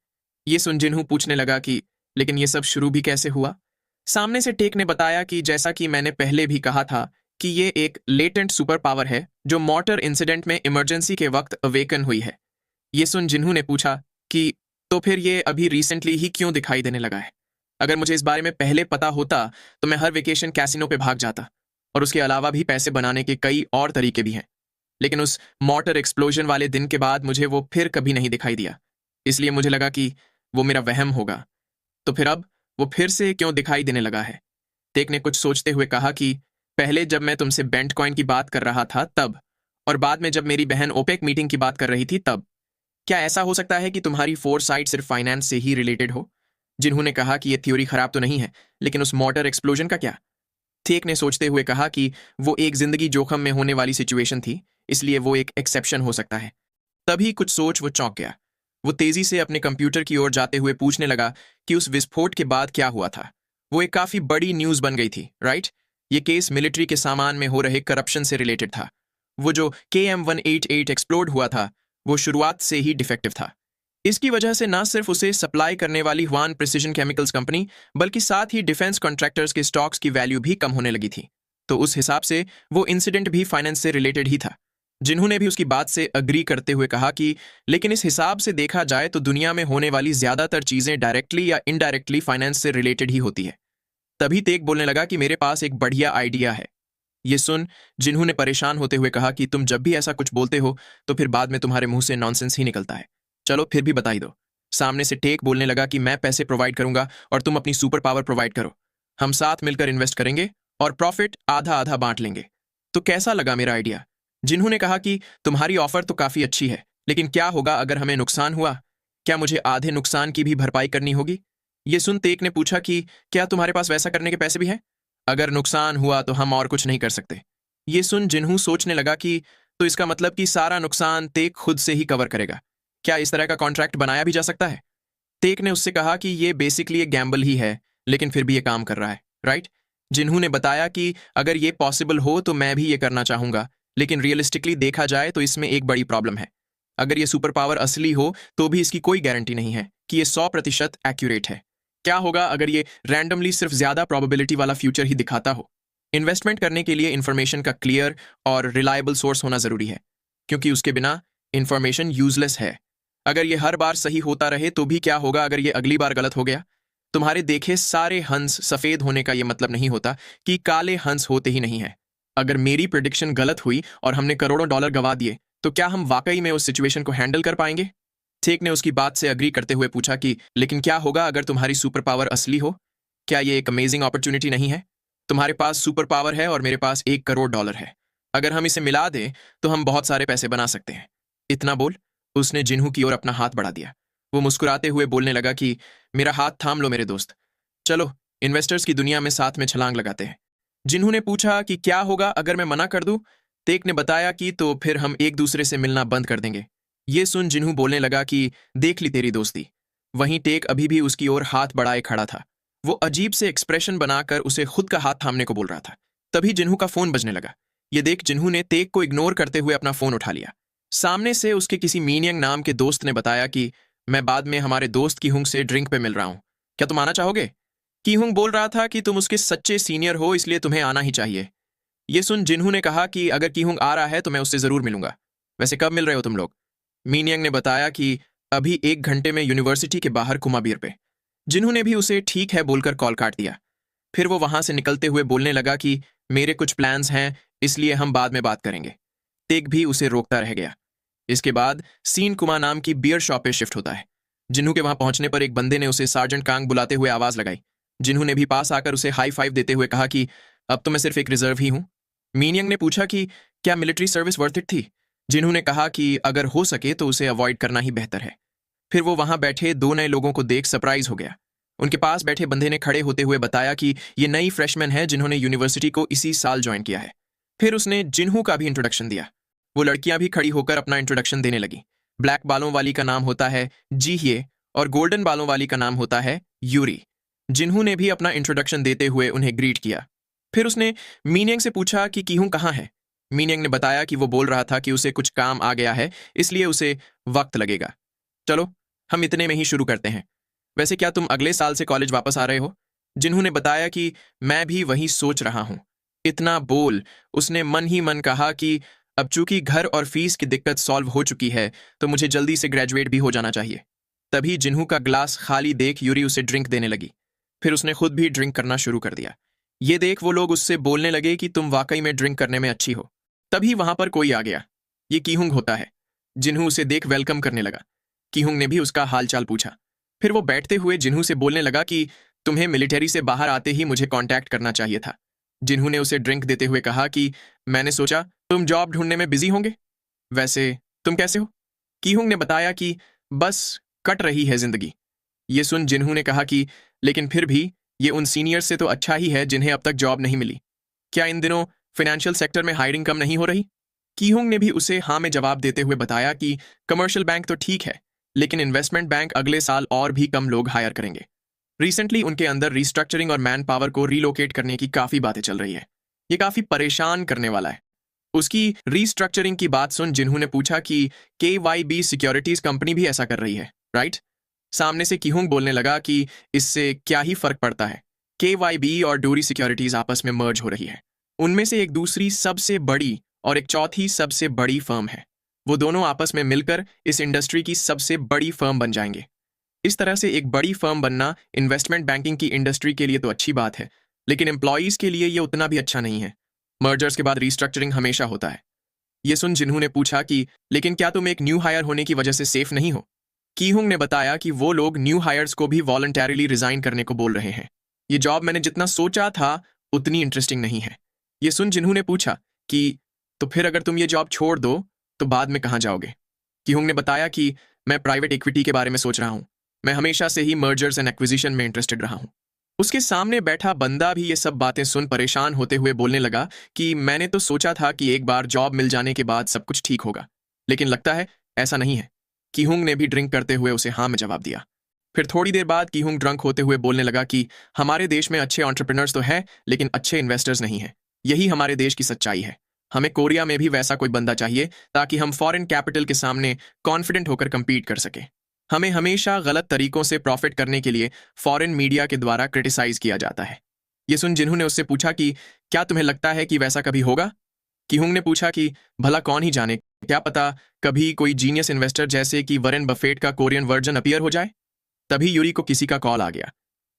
ये सुन जिन्हू पूछने लगा कि लेकिन ये सब शुरू भी कैसे हुआ? सामने से टेक ने बताया कि जैसा कि मैंने पहले भी कहा था कि ये एक लेटेंट सुपर पावर है जो मोटर इंसिडेंट में इमरजेंसी के वक्त अवेकन हुई है। ये सुन जिन्हू ने पूछा कि तो फिर ये अभी रिसेंटली ही क्यों दिखाई देने लगा है? अगर मुझे इस बारे में पहले पता होता तो मैं हर वेकेशन कैसीनो पे भाग जाता, और उसके अलावा भी पैसे बनाने के कई और तरीके भी हैं। लेकिन उस मोटर एक्सप्लोजन वाले दिन के बाद मुझे वो फिर कभी नहीं दिखाई दिया, इसलिए मुझे लगा कि वो मेरा वहम होगा। तो फिर अब वो फिर से क्यों दिखाई देने लगा है? टेक ने कुछ सोचते हुए कहा कि पहले जब मैं तुमसे बेंट कॉइन की बात कर रहा था तब, और बाद में जब मेरी बहन ओपेक मीटिंग की बात कर रही थी तब। क्या ऐसा हो सकता है कि तुम्हारी फोरसाइट सिर्फ फाइनेंस से ही रिलेटेड हो? जिन्होंने कहा कि यह थ्योरी खराब तो नहीं है, लेकिन उस मोटर एक्सप्लोजन का क्या? टेक ने सोचते हुए कहा कि वो एक जिंदगी जोखम में होने वाली सिचुएशन थी, इसलिए वो एक एक्सेप्शन हो सकता है। तभी कुछ सोच वो चौंक गया। वो तेजी से अपने कंप्यूटर की ओर जाते हुए पूछने लगा कि उस विस्फोट के बाद क्या हुआ था। वो एक काफी बड़ी न्यूज बन गई थी, राइट? ये केस मिलिट्री के सामान में हो रहे करप्शन से रिलेटेड था। वो जो KM-188 एक्सप्लोड हुआ था वो शुरुआत से ही डिफेक्टिव था। इसकी वजह से ना सिर्फ उसे सप्लाई करने वाली ह्वान प्रिसिजन केमिकल्स कंपनी बल्कि साथ ही डिफेंस कॉन्ट्रैक्टर्स के स्टॉक्स की वैल्यू भी कम होने लगी थी। तो उस हिसाब से वो इंसिडेंट भी फाइनेंस से रिलेटेड ही था। जिन्होंने भी उसकी बात से अग्री करते हुए कहा कि लेकिन इस हिसाब से देखा जाए तो दुनिया में होने वाली ज्यादातर चीजें डायरेक्टली या इनडायरेक्टली फाइनेंस से रिलेटेड ही होती है। तभी टेक बोलने लगा कि मेरे पास एक बढ़िया आइडिया है। ये सुन जिन्होंने परेशान होते हुए कहा कि तुम जब भी ऐसा कुछ बोलते हो तो फिर बाद में तुम्हारे मुंह से नॉनसेंस ही निकलता है। चलो फिर भी बताई दो। सामने से टेक बोलने लगा कि मैं पैसे प्रोवाइड करूंगा और तुम अपनी सुपर पावर प्रोवाइड करो। हम साथ मिलकर इन्वेस्ट करेंगे और प्रॉफिट आधा आधा बांट लेंगे। तो कैसा लगा मेरा आइडिया? जिन्होंने कहा कि तुम्हारी ऑफर तो काफी अच्छी है, लेकिन क्या होगा अगर हमें नुकसान हुआ? क्या मुझे आधे नुकसान की भी भरपाई करनी होगी? ये सुन टेक ने पूछा कि क्या तुम्हारे पास वैसा करने के पैसे भी हैं? अगर नुकसान हुआ तो हम और कुछ नहीं कर सकते। ये सुन जिन्हू सोचने लगा कि तो इसका मतलब कि सारा नुकसान टेक खुद से ही कवर करेगा। क्या इस तरह का कॉन्ट्रैक्ट बनाया भी जा सकता है? तेक ने उससे कहा कि ये बेसिकली एक गैम्बल ही है, लेकिन फिर भी ये काम कर रहा है, राइट? जिन्हों ने बताया कि अगर ये पॉसिबल हो तो मैं भी ये करना चाहूंगा, लेकिन रियलिस्टिकली देखा जाए तो इसमें एक बड़ी प्रॉब्लम है। अगर ये सुपर पावर असली हो तो भी इसकी कोई गारंटी नहीं है कि ये 100% एक्यूरेट है। क्या होगा अगर ये रैंडमली सिर्फ ज्यादा प्रोबेबिलिटी वाला फ्यूचर ही दिखाता हो? इन्वेस्टमेंट करने के लिए इन्फॉर्मेशन का क्लियर और रिलायबल सोर्स होना जरूरी है, क्योंकि उसके बिना इन्फॉर्मेशन यूजलेस है। अगर ये हर बार सही होता रहे तो भी क्या होगा अगर ये अगली बार गलत हो गया? तुम्हारे देखे सारे हंस सफेद होने का यह मतलब नहीं होता कि काले हंस होते ही नहीं है। अगर मेरी प्रिडिक्शन गलत हुई और हमने करोड़ों डॉलर गवा दिए तो क्या हम वाकई में उस सिचुएशन को हैंडल कर पाएंगे? टेक ने उसकी बात से अग्री करते हुए पूछा कि लेकिन क्या होगा अगर तुम्हारी सुपर पावर असली हो? क्या ये एक अमेजिंग अपॉर्चुनिटी नहीं है? तुम्हारे पास सुपर पावर है और मेरे पास 1 करोड़ डॉलर है। अगर हम इसे मिला दें तो हम बहुत सारे पैसे बना सकते हैं। इतना बोल उसने जिन्हू की ओर अपना हाथ बढ़ा दिया। वो मुस्कुराते हुए बोलने लगा कि मेरा हाथ थाम लो मेरे दोस्त, चलो इन्वेस्टर्स की दुनिया में साथ में छलांग लगाते हैं। जिन्हू ने पूछा कि क्या होगा अगर मैं मना कर दूं? तेक ने बताया कि तो फिर हम एक दूसरे से मिलना बंद कर देंगे। ये सुन जिन्हू बोलने लगा कि देख ली तेरी दोस्ती। वहीं टेक अभी भी उसकी ओर हाथ बढ़ाए खड़ा था। वो अजीब से एक्सप्रेशन बनाकर उसे खुद का हाथ थामने को बोल रहा था। तभी जिन्हू का फोन बजने लगा। ये देख जिन्हू ने तेक को इग्नोर करते हुए अपना फोन उठा लिया। सामने से उसके किसी मीनियंग नाम के दोस्त ने बताया कि मैं बाद में हमारे दोस्त कीहुंग से ड्रिंक पे मिल रहा हूं, क्या तुम आना चाहोगे? कीहुंग बोल रहा था कि तुम उसके सच्चे सीनियर हो इसलिए तुम्हें आना ही चाहिए। ये सुन जिन्हू ने कहा कि अगर कीहुंग आ रहा है तो मैं उससे जरूर मिलूंगा। वैसे कब मिल रहे हो तुम लोग? मीनियंग ने बताया कि अभी 1 घंटे में यूनिवर्सिटी के बाहर कुमाबीर पे। जिन्हू ने भी उसे ठीक है बोलकर कॉल काट दिया। फिर वो वहां से निकलते हुए बोलने लगा कि मेरे कुछ प्लान्स हैं, इसलिए हम बाद में बात करेंगे। तेग भी उसे रोकता रह गया। इसके बाद सीन कुमा नाम की बियर शॉप पे शिफ्ट होता है। जिन्हू के वहां पहुंचने पर एक बंदे ने उसे सार्जेंट कांग बुलाते हुए आवाज लगाई। जिन्हू ने भी पास आकर उसे हाई फाइव देते हुए कहा कि अब तो मैं सिर्फ एक रिजर्व ही हूं। मीनियंग ने पूछा कि क्या मिलिट्री सर्विस वर्थ इट थी? जिन्हू ने कहा कि अगर हो सके तो उसे अवॉइड करना ही बेहतर है। फिर वो वहां बैठे 2 नए लोगों को देख सरप्राइज हो गया। उनके पास बैठे बंदे ने खड़े होते हुए बताया कि ये नई फ्रेशमैन है जिन्होंने यूनिवर्सिटी को इसी साल ज्वाइन किया है। फिर उसने जिन्हू का भी इंट्रोडक्शन दिया। वो लड़कियां भी खड़ी होकर अपना इंट्रोडक्शन देने लगी। ब्लैक बालों वाली का नाम होता है जी ह्ये और गोल्डन बालों वाली का नाम होता है यूरी। जिन्हू ने भी अपना इंट्रोडक्शन देते हुए उन्हें ग्रीट किया। फिर उसने मीनियंग से पूछा कि कीहूं कहाँ है? मीनियंग ने बताया कि वो बोल रहा था कि उसे कुछ काम आ गया है, इसलिए उसे वक्त लगेगा। चलो हम इतने में ही शुरू करते हैं। वैसे क्या तुम अगले साल से कॉलेज वापस आ रहे हो? जिन्हू ने बताया कि मैं भी वही सोच रहा हूं। इतना बोल उसने मन ही मन कहा कि अब चूंकि घर और फीस की दिक्कत सॉल्व हो चुकी है तो मुझे जल्दी से ग्रेजुएट भी हो जाना चाहिए। तभी जिन्हू का ग्लास खाली देख यूरी उसे ड्रिंक देने लगी। फिर उसने खुद भी ड्रिंक करना शुरू कर दिया। ये देख वो लोग उससे बोलने लगे कि तुम वाकई में ड्रिंक करने में अच्छी हो। तभी वहां पर कोई आ गया। ये कीहुंग होता है। जिन्हू उसे देख वेलकम करने लगा। कीहुंग ने भी उसका हालचाल पूछा। फिर वो बैठते हुए जिन्हू से बोलने लगा कि तुम्हें मिलिट्री से बाहर आते ही मुझे कांटेक्ट करना चाहिए था। जिन्हू ने उसे ड्रिंक देते हुए कहा कि मैंने सोचा तुम जॉब ढूंढने में बिजी होंगे। वैसे तुम कैसे हो? कीहुंग ने बताया कि बस कट रही है जिंदगी। ये सुन जिन्हू ने कहा कि लेकिन फिर भी ये उन सीनियर्स से तो अच्छा ही है जिन्हें अब तक जॉब नहीं मिली। क्या इन दिनों फाइनेंशियल सेक्टर में हायरिंग कम नहीं हो रही? कीहुंग ने भी उसे हाँ में जवाब देते हुए बताया कि कमर्शियल बैंक तो ठीक है, लेकिन इन्वेस्टमेंट बैंक अगले साल और भी कम लोग हायर करेंगे। रिसेंटली उनके अंदर रिस्ट्रक्चरिंग और मैन पावर को रिलोकेट करने की काफी बातें चल रही है। ये काफी परेशान करने वाला है। उसकी रिस्ट्रक्चरिंग की बात सुन जिन्हू ने पूछा कि KYB सिक्योरिटीज कंपनी भी ऐसा कर रही है, राइट? सामने से कीहुंग बोलने लगा कि इससे क्या ही फर्क पड़ता है। KYB और डोरी सिक्योरिटीज आपस में मर्ज हो रही है। उनमें से एक दूसरी सबसे बड़ी और एक चौथी सबसे बड़ी फर्म है। वो दोनों आपस में मिलकर इस इंडस्ट्री की सबसे बड़ी फर्म बन जाएंगे। इस तरह से एक बड़ी फर्म बनना इन्वेस्टमेंट बैंकिंग की इंडस्ट्री के लिए तो अच्छी बात है, लेकिन एम्प्लॉयज के लिए ये उतना भी अच्छा नहीं है। मर्जर्स के बाद रिस्ट्रक्चरिंग हमेशा होता है। ये सुन जिन्हू ने पूछा कि लेकिन क्या तुम एक न्यू हायर होने की वजह से सेफ नहीं हो? कीहुंग ने बताया कि वो लोग न्यू हायर्स को भी वॉलंटरीली रिजाइन करने को बोल रहे हैं। ये जॉब मैंने जितना सोचा था उतनी इंटरेस्टिंग नहीं है। ये सुन जिन्हू ने पूछा कि तो फिर अगर तुम ये जॉब छोड़ दो तो बाद में कहाँ जाओगे? कीहुंग ने बताया कि मैं प्राइवेट इक्विटी के बारे में सोच रहा हूं। मैं हमेशा से ही मर्जर्स एंड एक्विजिशन में इंटरेस्टेड रहा हूं। उसके सामने बैठा बंदा भी ये सब बातें सुन परेशान होते हुए बोलने लगा कि मैंने तो सोचा था कि एक बार जॉब मिल जाने के बाद सब कुछ ठीक होगा, लेकिन लगता है ऐसा नहीं है। कीहुंग ने भी ड्रिंक करते हुए उसे हाँ में जवाब दिया। फिर थोड़ी देर बाद कीहुंग ड्रंक होते हुए बोलने लगा कि हमारे देश में अच्छे एंटरप्रेन्योर्स तो हैं, लेकिन अच्छे इन्वेस्टर्स नहीं हैं। यही हमारे देश की सच्चाई है। हमें कोरिया में भी वैसा कोई बंदा चाहिए ताकि हम फॉरेन कैपिटल के सामने कॉन्फिडेंट होकर compete कर सकें। हमें हमेशा गलत तरीकों से प्रॉफिट करने के लिए फॉरेन मीडिया के द्वारा क्रिटिसाइज किया जाता है। ये सुन जिन्होंने उससे पूछा कि क्या तुम्हें लगता है कि वैसा कभी होगा? कीहुंग ने पूछा कि भला कौन ही जाने, क्या पता कभी कोई जीनियस इन्वेस्टर जैसे कि वरेन बफेट का कोरियन वर्जन अपीयर हो जाए। तभी यूरी को किसी का कॉल आ गया।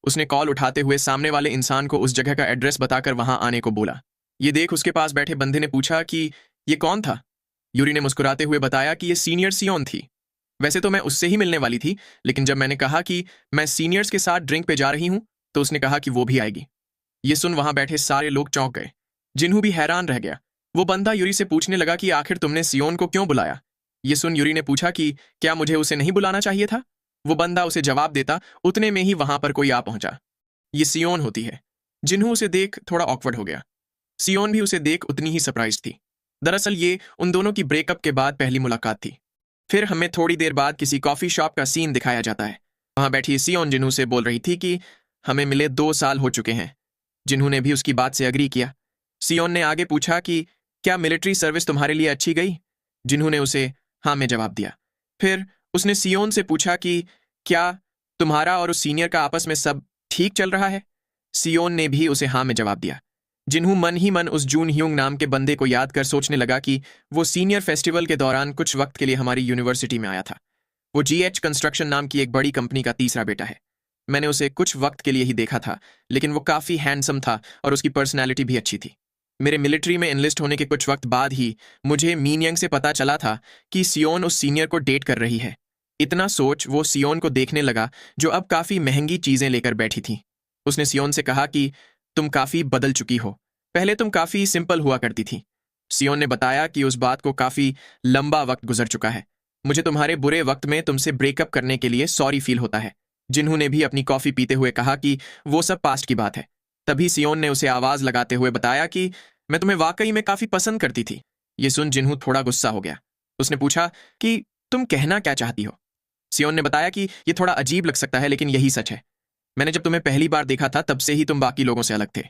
उसने कॉल उठाते हुए सामने वाले इंसान को उस जगह का एड्रेस बताकर वहां आने को बोला। ये देख उसके पास बैठे बंदे ने पूछा कि ये कौन था? यूरी ने मुस्कुराते हुए बताया कि ये सीनियर सियोन थी। वैसे तो मैं उससे ही मिलने वाली थी, लेकिन जब मैंने कहा कि मैं सीनियर्स के साथ ड्रिंक पे जा रही हूं, तो उसने कहा कि वो भी आएगी। ये सुन वहां बैठे सारे लोग चौंक गए। जिन्हू भी हैरान रह गया। वो बंदा यूरी से पूछने लगा कि आखिर तुमने सियोन को क्यों बुलाया? ये सुन यूरी ने पूछा कि क्या मुझे उसे नहीं बुलाना चाहिए था? वो बंदा उसे जवाब देता, उतने में ही वहां पर कोई आ पहुंचा। ये सियोन होती है। जिन्हू उसे देख थोड़ा ऑकवर्ड हो गया। सियोन भी उसे देख उतनी ही सरप्राइज थी। दरअसल ये उन दोनों की ब्रेकअप के बाद पहली मुलाकात थी। फिर हमें थोड़ी देर बाद किसी कॉफी शॉप का सीन दिखाया जाता है। वहां बैठी सियोन जिन्हू से बोल रही थी कि हमें मिले 2 साल हो चुके हैं। जिन्हू ने भी उसकी बात से अग्री किया। सियोन ने आगे पूछा कि क्या मिलिट्री सर्विस तुम्हारे लिए अच्छी गई? जिन्हू ने उसे हाँ में जवाब दिया। फिर उसने सियोन से पूछा कि क्या तुम्हारा और उस सीनियर का आपस में सब ठीक चल रहा है? सियोन ने भी उसे हाँ में जवाब दिया। जिन्हू मन ही मन उस जून ह्यूंग नाम के बंदे को याद कर सोचने लगा कि वो सीनियर फेस्टिवल के दौरान कुछ वक्त के लिए हमारी यूनिवर्सिटी में आया था। वो GH कंस्ट्रक्शन नाम की एक बड़ी कंपनी का तीसरा बेटा है। मैंने उसे कुछ वक्त के लिए ही देखा था, लेकिन वो काफी हैंडसम था और उसकी पर्सनैलिटी भी अच्छी थी। मेरे मिलिट्री में एनलिस्ट होने के कुछ वक्त बाद ही मुझे मीनियंग से पता चला था कि सियोन उस सीनियर को डेट कर रही है। इतना सोच वो सियोन को देखने लगा, जो अब काफी महंगी चीजें लेकर बैठी थी। उसने सियोन से कहा कि तुम काफी बदल चुकी हो, पहले तुम काफी सिंपल हुआ करती थी। सियोन ने बताया कि उस बात को काफी लंबा वक्त गुजर चुका है। मुझे तुम्हारे बुरे वक्त में तुमसे ब्रेकअप करने के लिए सॉरी फील होता है। जिन्होंने भी अपनी कॉफी पीते हुए कहा कि वो सब पास्ट की बात है। तभी सियोन ने उसे आवाज लगाते हुए बताया कि मैं तुम्हें वाकई में काफी पसंद करती थी। ये सुन जिन्हू थोड़ा गुस्सा हो गया। उसने पूछा कि तुम कहना क्या चाहती हो? सियोन ने बताया कि ये थोड़ा अजीब लग सकता है, लेकिन यही सच है। मैंने जब तुम्हें पहली बार देखा था तब से ही तुम बाकी लोगों से अलग थे।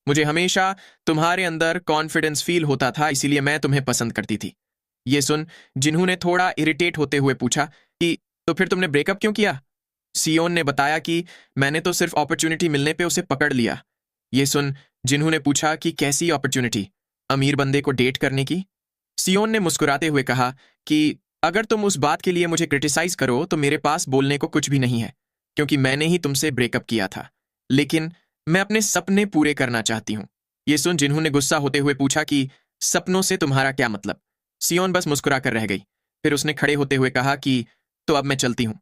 मुझे हमेशा तुम्हारे अंदर कॉन्फिडेंस फील होता था, इसीलिए मैं तुम्हें पसंद करती थी। ये सुन जिन्हू ने थोड़ा इरिटेट होते हुए पूछा कि तो फिर तुमने ब्रेकअप क्यों किया? सियोन ने बताया कि मैंने तो सिर्फ अपॉर्चुनिटी मिलने पे उसे पकड़ लिया। ये सुन जिन्हू ने पूछा कि कैसी अपॉर्चुनिटी? अमीर बंदे को डेट करने की? सियोन ने मुस्कुराते हुए कहा कि अगर तुम उस बात के लिए मुझे क्रिटिसाइज करो तो मेरे पास बोलने को कुछ भी नहीं है, क्योंकि मैंने ही तुमसे ब्रेकअप किया था। लेकिन मैं अपने सपने पूरे करना चाहती हूं। ये सुन जिन्हू ने गुस्सा होते हुए पूछा कि सपनों से तुम्हारा क्या मतलब? सियोन बस मुस्कुरा कर रह गई। फिर उसने खड़े होते हुए कहा कि तो अब मैं चलती हूं।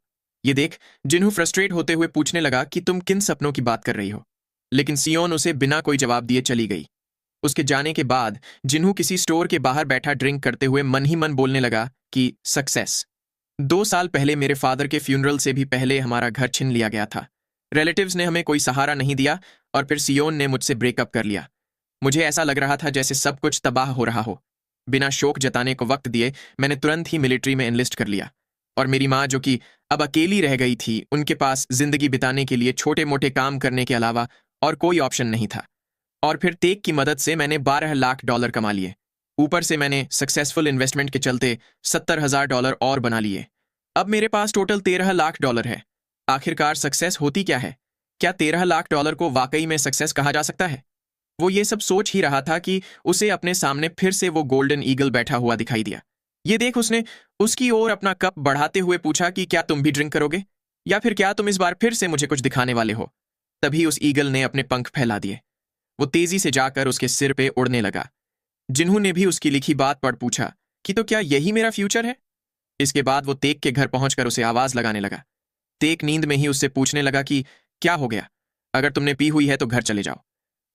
ये देख जिन्हू फ्रस्ट्रेट होते हुए पूछने लगा कि तुम किन सपनों की बात कर रही हो, लेकिन सियोन उसे बिना कोई जवाब दिए चली गई। उसके जाने के बाद जिन्हू किसी स्टोर के बाहर बैठा ड्रिंक करते हुए मन ही मन बोलने लगा कि सक्सेस। 2 साल पहले मेरे फादर के फ्यूनरल से भी पहले हमारा घर छीन लिया गया था। रिलेटिव्स ने हमें कोई सहारा नहीं दिया और फिर सियोन ने मुझसे ब्रेकअप कर लिया। मुझे ऐसा लग रहा था जैसे सब कुछ तबाह हो रहा हो। बिना शोक जताने को वक्त दिए मैंने तुरंत ही मिलिट्री में एनलिस्ट कर लिया। और मेरी माँ, जो कि अब अकेली रह गई थी, उनके पास जिंदगी बिताने के लिए छोटे मोटे काम करने के अलावा और कोई ऑप्शन नहीं था। और फिर टेक की मदद से मैंने $12 लाख कमा लिए। ऊपर से मैंने सक्सेसफुल इन्वेस्टमेंट के चलते $70,000 और बना लिए। अब मेरे पास टोटल $13 लाख है। आखिरकार सक्सेस होती क्या है? क्या $13 लाख को वाकई में सक्सेस कहा जा सकता है? वो ये सब सोच ही रहा था कि उसे अपने सामने फिर से वो गोल्डन ईगल बैठा हुआ दिखाई दिया। ये देख उसने उसकी ओर अपना कप बढ़ाते हुए पूछा कि क्या तुम भी ड्रिंक करोगे, या फिर क्या तुम इस बार फिर से मुझे कुछ दिखाने वाले हो? तभी उस ईगल ने अपने पंख फैला दिए। वो तेजी से जाकर उसके सिर पे उड़ने लगा। जिन्हू ने भी उसकी लिखी बात पढ़ पूछा कि तो क्या यही मेरा फ्यूचर है? इसके बाद वो तेक के घर पहुंचकर उसे आवाज लगाने लगा। तेक नींद में ही उससे पूछने लगा कि क्या हो गया? अगर तुमने पी हुई है तो घर चले जाओ।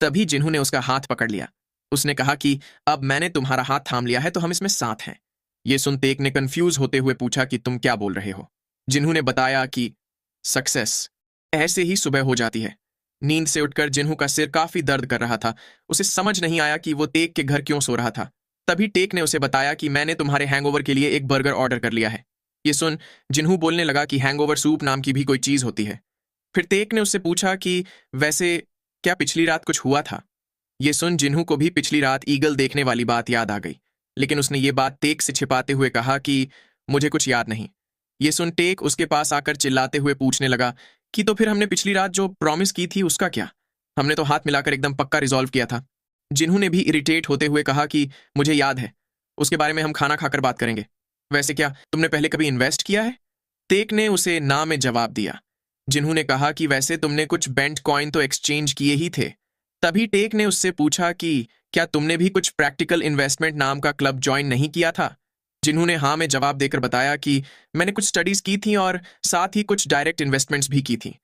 तभी जिन्हू ने उसका हाथ पकड़ लिया। उसने कहा कि अब मैंने तुम्हारा हाथ थाम लिया है तो हम इसमें साथ हैं। ये सुन तेक ने कंफ्यूज होते हुए पूछा कि तुम क्या बोल रहे हो? जिन्हू ने बताया कि सक्सेस। ऐसे ही सुबह हो जाती है। नींद से उठकर जिन्हू का सिर काफी दर्द कर रहा था। उसे समझ नहीं आया कि वो तेक के घर क्यों सो रहा था। तभी टेक ने उसे बताया कि मैंने तुम्हारे हैंगओवर के लिए एक बर्गर ऑर्डर कर लिया है। ये सुन जिन्हू बोलने लगा कि हैंगओवर सूप नाम की भी कोई चीज होती है। फिर तेक ने उससे पूछा कि वैसे क्या पिछली रात कुछ हुआ था। ये सुन जिन्हू को भी पिछली रात ईगल देखने वाली बात याद आ गई, लेकिन उसने ये बात तेक से छिपाते हुए कहा कि मुझे कुछ याद नहीं। ये सुन टेक उसके पास आकर चिल्लाते हुए पूछने लगा कि तो फिर हमने पिछली रात जो प्रॉमिस की थी उसका क्या? हमने तो हाथ मिलाकर एकदम पक्का रिजॉल्व किया था। जिन्हू ने भी इरिटेट होते हुए कहा कि मुझे याद है, उसके बारे में हम खाना खाकर बात करेंगे। वैसे क्या तुमने पहले कभी इन्वेस्ट किया है? तेक ने उसे ना में जवाब दिया। जिन्हू ने कहा कि वैसे तुमने कुछ बेंट कॉइन तो एक्सचेंज किए ही थे। तभी टेक ने उससे पूछा कि क्या तुमने भी कुछ प्रैक्टिकल इन्वेस्टमेंट नाम का क्लब ज्वाइन नहीं किया था? जिन्होंने हाँ में जवाब देकर बताया कि मैंने कुछ स्टडीज की थी और साथ ही कुछ डायरेक्ट इन्वेस्टमेंट्स भी की थी,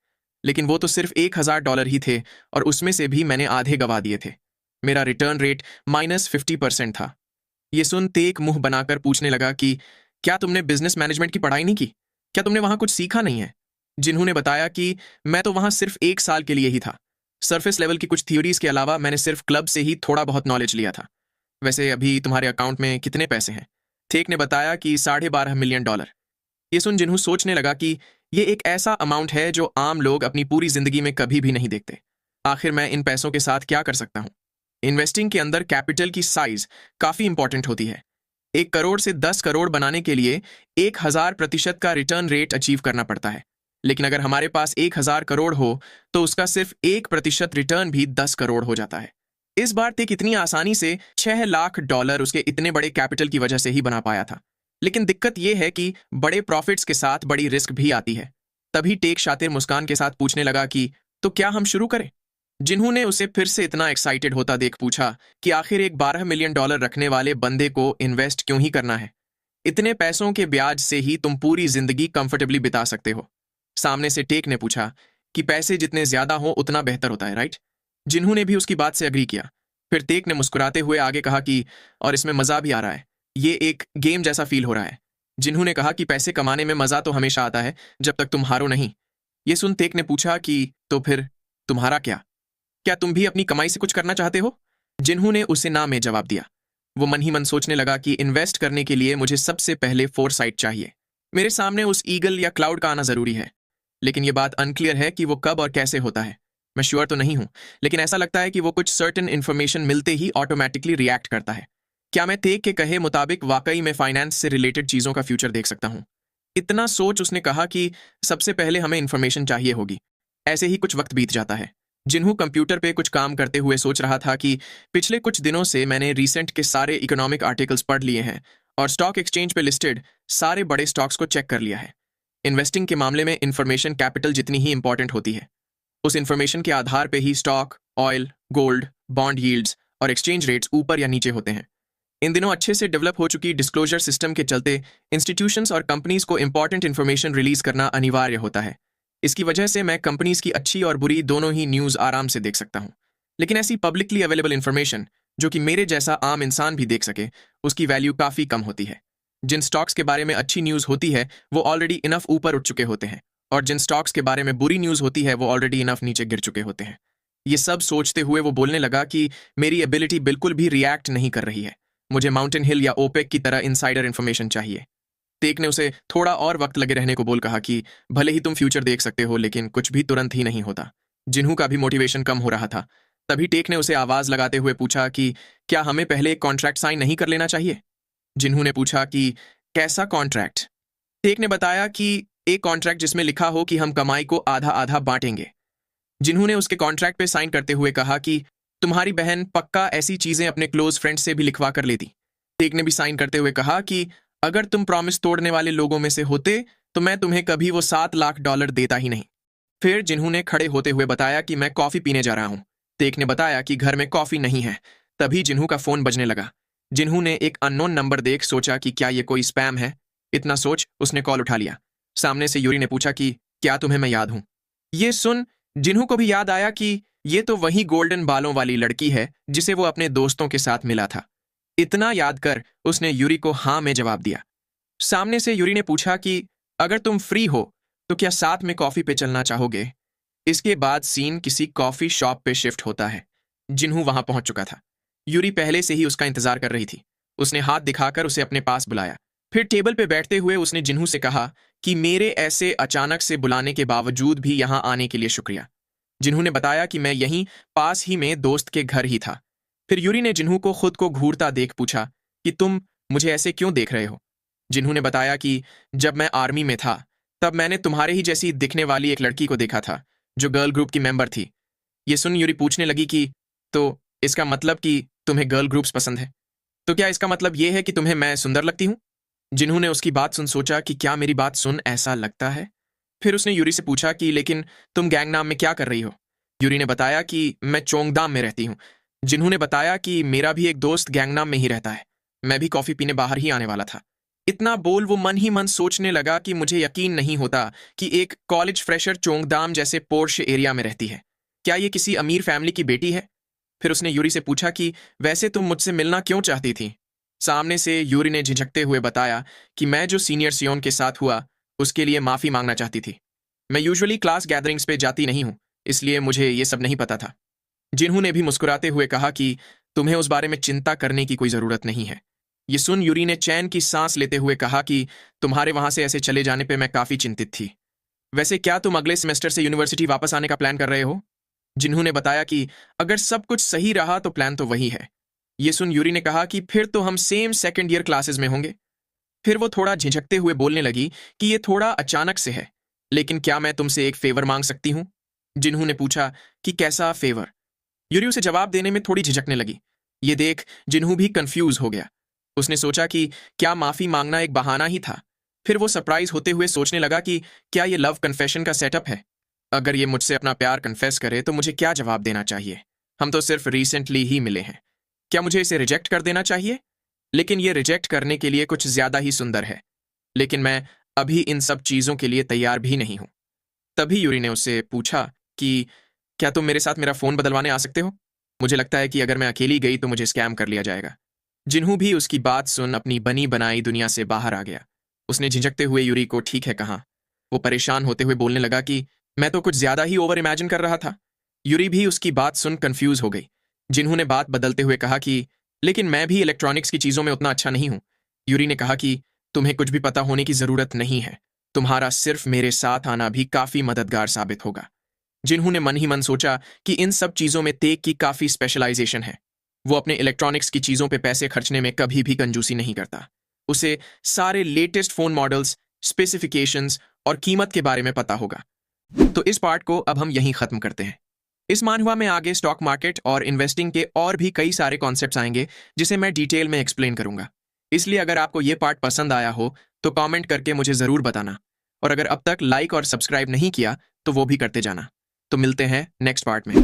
लेकिन वो तो सिर्फ $1,000 ही थे और उसमें से भी मैंने आधे गवा दिए थे। मेरा रिटर्न रेट -50% था। ये सुन तेक मुंह बनाकर पूछने लगा कि क्या तुमने बिजनेस मैनेजमेंट की पढ़ाई नहीं की? क्या तुमने वहां कुछ सीखा नहीं है? जिन्होंने बताया कि मैं तो वहां सिर्फ 1 साल के लिए ही था। सरफेस लेवल की कुछ थ्योरीज के अलावा मैंने सिर्फ क्लब से ही थोड़ा बहुत नॉलेज लिया था। वैसे अभी तुम्हारे अकाउंट में कितने पैसे हैं? टेक ने बताया कि $12.5 मिलियन। ये सुन जिन्हू सोचने लगा कि ये एक ऐसा अमाउंट है जो आम लोग अपनी पूरी जिंदगी में कभी भी नहीं देखते। आखिर मैं इन पैसों के साथ क्या कर सकता हूं? इन्वेस्टिंग के अंदर कैपिटल की साइज काफी इंपॉर्टेंट होती है। 1 करोड़ से 10 करोड़ बनाने के लिए 1000% का रिटर्न रेट अचीव करना पड़ता है, लेकिन अगर हमारे पास 1000 करोड़ हो तो उसका सिर्फ 1% रिटर्न भी 10 करोड़ हो जाता है। इस बार तेक इतनी आसानी से $6 लाख उसके इतने बड़े कैपिटल की वजह से ही बना पाया था। लेकिन दिक्कत यह है कि बड़े प्रॉफिट्स के साथ बड़ी रिस्क भी आती है। तभी टेक शातिर मुस्कान के साथ पूछने लगा कि तो क्या हम शुरू करें? जिन्होंने उसे फिर से इतना एक्साइटेड होता देख पूछा कि आखिर एक $12 मिलियन रखने वाले बंदे को इन्वेस्ट क्यों ही करना है? इतने पैसों के ब्याज से ही तुम पूरी जिंदगी कंफर्टेबली बिता सकते हो। सामने से टेक ने पूछा कि पैसे जितने ज्यादा हो उतना बेहतर होता है, राइट? जिन्हू ने भी उसकी बात से अग्री किया। फिर तेक ने मुस्कुराते हुए आगे कहा कि और इसमें मजा भी आ रहा है, ये एक गेम जैसा फील हो रहा है। जिन्हू ने कहा कि पैसे कमाने में मजा तो हमेशा आता है जब तक तुम हारो नहीं। ये सुन तेक ने पूछा कि तो फिर तुम्हारा क्या? क्या तुम भी अपनी कमाई से कुछ करना चाहते हो? जिन्हू ने उसे ना में जवाब दिया। वो मन ही मन सोचने लगा कि इन्वेस्ट करने के लिए मुझे सबसे पहले फोरसाइट चाहिए। मेरे सामने उस ईगल या क्लाउड का आना जरूरी है, लेकिन यह बात अनक्लियर है कि वो कब और कैसे होता है। मैं श्योर तो नहीं हूं, लेकिन ऐसा लगता है कि वो कुछ सर्टेन इन्फॉर्मेशन मिलते ही ऑटोमेटिकली रिएक्ट करता है। क्या मैं तेक के कहे मुताबिक वाकई में फाइनेंस से रिलेटेड चीजों का फ्यूचर देख सकता हूं? इतना सोच उसने कहा कि सबसे पहले हमें इन्फॉर्मेशन चाहिए होगी। ऐसे ही कुछ वक्त बीत जाता है। जिन्हू कंप्यूटर पे कुछ काम करते हुए सोच रहा था कि पिछले कुछ दिनों से मैंने रीसेंट के सारे इकोनॉमिक आर्टिकल्स पढ़ लिए हैं और स्टॉक एक्सचेंज पे लिस्टेड सारे बड़े स्टॉक्स को चेक कर लिया है। इन्वेस्टिंग के मामले में इन्फॉर्मेशन कैपिटल जितनी ही इंपॉर्टेंट होती है। उस इन्फॉर्मेशन के आधार पे ही stock, oil, gold, bond yields और एक्सचेंज रेट्स ऊपर या नीचे होते हैं। इन दिनों अच्छे से डेवलप हो चुकी डिस्क्लोजर सिस्टम के चलते इंस्टीट्यूशंस और कंपनीज को इंपॉर्टेंट इन्फॉर्मेशन रिलीज करना अनिवार्य होता है। इसकी वजह से मैं कंपनीज की अच्छी और बुरी दोनों ही न्यूज़ आराम से देख सकता हूं। लेकिन ऐसी पब्लिकली अवेलेबल इन्फॉर्मेशन जो कि मेरे जैसा आम इंसान भी देख सके, उसकी वैल्यू काफ़ी कम होती है। जिन स्टॉक्स के बारे में अच्छी न्यूज़ होती है वो ऑलरेडी इनफ ऊपर उठ चुके होते हैं, और जिन स्टॉक्स के बारे में बुरी न्यूज़ होती है वो ऑलरेडी इनफ नीचे गिर चुके होते हैं। ये सब सोचते हुए वो बोलने लगा कि मेरी एबिलिटी बिल्कुल भी रिएक्ट नहीं कर रही है। मुझे माउंटेन हिल या ओपेक की तरह इनसाइडर इन्फॉर्मेशन चाहिए। तेक ने उसे थोड़ा और वक्त लगे रहने को बोल कहा कि भले ही तुम फ्यूचर देख सकते हो, लेकिन कुछ भी तुरंत ही नहीं होता। जिन्हू का भी मोटिवेशन कम हो रहा था। तभी टेक ने उसे आवाज लगाते हुए पूछा कि क्या हमें पहले एक कॉन्ट्रैक्ट साइन नहीं कर लेना चाहिए? जिन्हू ने पूछा कि कैसा कॉन्ट्रैक्ट? टेक ने बताया कि एक कॉन्ट्रैक्ट जिसमें लिखा हो कि हम कमाई को आधा आधा बांटेंगे। जिन्हू ने उसके कॉन्ट्रैक्ट पे साइन करते हुए कहा कि तुम्हारी बहन पक्का ऐसी चीजें अपने क्लोज फ्रेंड से भी लिखवा कर लेती। टेक ने भी साइन करते हुए कहा कि अगर तुम प्रॉमिस तोड़ने वाले लोगों में से होते तो मैं तुम्हें कभी वो $7 लाख देता ही नहीं। फिर जिन्हू ने खड़े होते हुए बताया कि मैं कॉफी पीने जा रहा हूं। तेक ने बताया कि घर में कॉफी नहीं है। तभी जिन्हू का फोन बजने लगा। जिन्हू ने एक अननोन नंबर देख सोचा कि क्या ये कोई स्पैम है। इतना सोच उसने कॉल उठा लिया। सामने से यूरी ने पूछा कि क्या तुम्हें मैं याद हूं? ये सुन जिन्हू को भी याद आया कि ये तो वही गोल्डन बालों वाली लड़की है जिसे वो अपने दोस्तों के साथ मिला था। इतना याद कर उसने यूरी को हाँ में जवाब दिया। सामने से यूरी ने पूछा कि अगर तुम फ्री हो तो क्या साथ में कॉफी पे चलना चाहोगे? इसके बाद सीन किसी कॉफी शॉप पे शिफ्ट होता है। जिन्हू वहां पहुंच चुका था। यूरी पहले से ही उसका इंतजार कर रही थी। उसने हाथ दिखाकर उसे अपने पास बुलाया, फिर टेबल पे बैठते हुए उसने जिन्हू से कहा कि मेरे ऐसे अचानक से बुलाने के बावजूद भी यहाँ आने के लिए शुक्रिया। जिन्हू ने बताया कि मैं यहीं पास ही में दोस्त के घर ही था। फिर यूरी ने जिन्हू को खुद को घूरता देख पूछा कि तुम मुझे ऐसे क्यों देख रहे हो। जिन्हू ने बताया कि जब मैं आर्मी में था तब मैंने तुम्हारे ही जैसी दिखने वाली एक लड़की को देखा था जो गर्ल ग्रुप की मेंबर थी। ये सुन यूरी पूछने लगी कि तो इसका मतलब कि तुम्हें गर्ल ग्रुप्स पसंद है? तो क्या इसका मतलब ये है कि तुम्हें मैं सुंदर लगती हूँ? जिन्होंने उसकी बात सुन सोचा कि क्या मेरी बात सुन ऐसा लगता है। फिर उसने यूरी से पूछा कि लेकिन तुम गैंगनाम में क्या कर रही हो? यूरी ने बताया कि मैं चोंगदाम में रहती हूँ। जिन्होंने बताया कि मेरा भी एक दोस्त गैंगनाम में ही रहता है, मैं भी कॉफी पीने बाहर ही आने वाला था। इतना बोल वो मन ही मन सोचने लगा कि मुझे यकीन नहीं होता कि एक कॉलेज फ्रेशर चोंगदाम जैसे पोर्श एरिया में रहती है। क्या ये किसी अमीर फैमिली की बेटी है? फिर उसने यूरी से पूछा कि वैसे तुम मुझसे मिलना क्यों चाहती थी? सामने से यूरी ने झिझकते हुए बताया कि मैं जो सीनियर सियोन के साथ हुआ उसके लिए माफी मांगना चाहती थी। मैं यूजुअली क्लास गैदरिंग्स पे जाती नहीं हूं, इसलिए मुझे ये सब नहीं पता था। जिन्हू ने भी मुस्कुराते हुए कहा कि तुम्हें उस बारे में चिंता करने की कोई जरूरत नहीं है। ये सुन यूरी ने चैन की सांस लेते हुए कहा कि तुम्हारे वहां से ऐसे चले जाने पे मैं काफी चिंतित थी। वैसे क्या तुम अगले सेमेस्टर से यूनिवर्सिटी वापस आने का प्लान कर रहे हो? जिन्हू ने बताया कि अगर सब कुछ सही रहा तो प्लान तो वही है। ये सुन यूरी ने कहा कि फिर तो हम सेम सेकंड ईयर क्लासेस में होंगे। फिर वो थोड़ा झिझकते हुए बोलने लगी कि ये थोड़ा अचानक से है, लेकिन क्या मैं तुमसे एक फेवर मांग सकती हूँ? जिन्हू ने पूछा कि कैसा फेवर? यूरी उसे जवाब देने में थोड़ी झिझकने लगी। ये देख जिन्हू भी कंफ्यूज हो गया। उसने सोचा कि क्या माफी मांगना एक बहाना ही था। फिर वो सरप्राइज होते हुए सोचने लगा कि क्या ये लव कन्फेशन का सेटअप है? अगर ये मुझसे अपना प्यार कन्फेस करे तो मुझे क्या जवाब देना चाहिए? हम तो सिर्फ रिसेंटली ही मिले हैं। क्या मुझे इसे रिजेक्ट कर देना चाहिए? लेकिन ये रिजेक्ट करने के लिए कुछ ज्यादा ही सुंदर है। लेकिन मैं अभी इन सब चीजों के लिए तैयार भी नहीं हूं। तभी यूरी ने उससे पूछा कि क्या तुम मेरे साथ मेरा फोन बदलवाने आ सकते हो? मुझे लगता है कि अगर मैं अकेली गई तो मुझे स्कैम कर लिया जाएगा। जिन्हू भी उसकी बात सुन अपनी बनी बनाई दुनिया से बाहर आ गया। उसने झिझकते हुए यूरी को ठीक है कहा। वो परेशान होते हुए बोलने लगा कि मैं तो कुछ ज्यादा ही ओवर इमेजिन कर रहा था। यूरी भी उसकी बात सुन कंफ्यूज हो गई। जिन्हू ने बात बदलते हुए कहा कि लेकिन मैं भी इलेक्ट्रॉनिक्स की चीजों में उतना अच्छा नहीं हूं। यूरी ने कहा कि तुम्हें कुछ भी पता होने की जरूरत नहीं है। तुम्हारा सिर्फ मेरे साथ आना भी काफी मददगार साबित होगा। जिन्हू ने मन ही मन सोचा कि इन सब चीजों में तेग की काफी स्पेशलाइजेशन है। वो अपने इलेक्ट्रॉनिक्स की चीजों पे पैसे खर्चने में कभी भी कंजूसी नहीं करता। उसे सारे लेटेस्ट फोन मॉडल्स, स्पेसिफिकेशंस और कीमत के बारे में पता होगा। तो इस पार्ट को अब हम यहीं खत्म करते हैं। इस मानहुआ में आगे स्टॉक मार्केट और इन्वेस्टिंग के और भी कई सारे कॉन्सेप्ट्स आएंगे जिसे मैं डिटेल में एक्सप्लेन करूंगा। इसलिए अगर आपको ये पार्ट पसंद आया हो तो कमेंट करके मुझे जरूर बताना, और अगर अब तक लाइक और सब्सक्राइब नहीं किया तो वो भी करते जाना। तो मिलते हैं नेक्स्ट पार्ट में।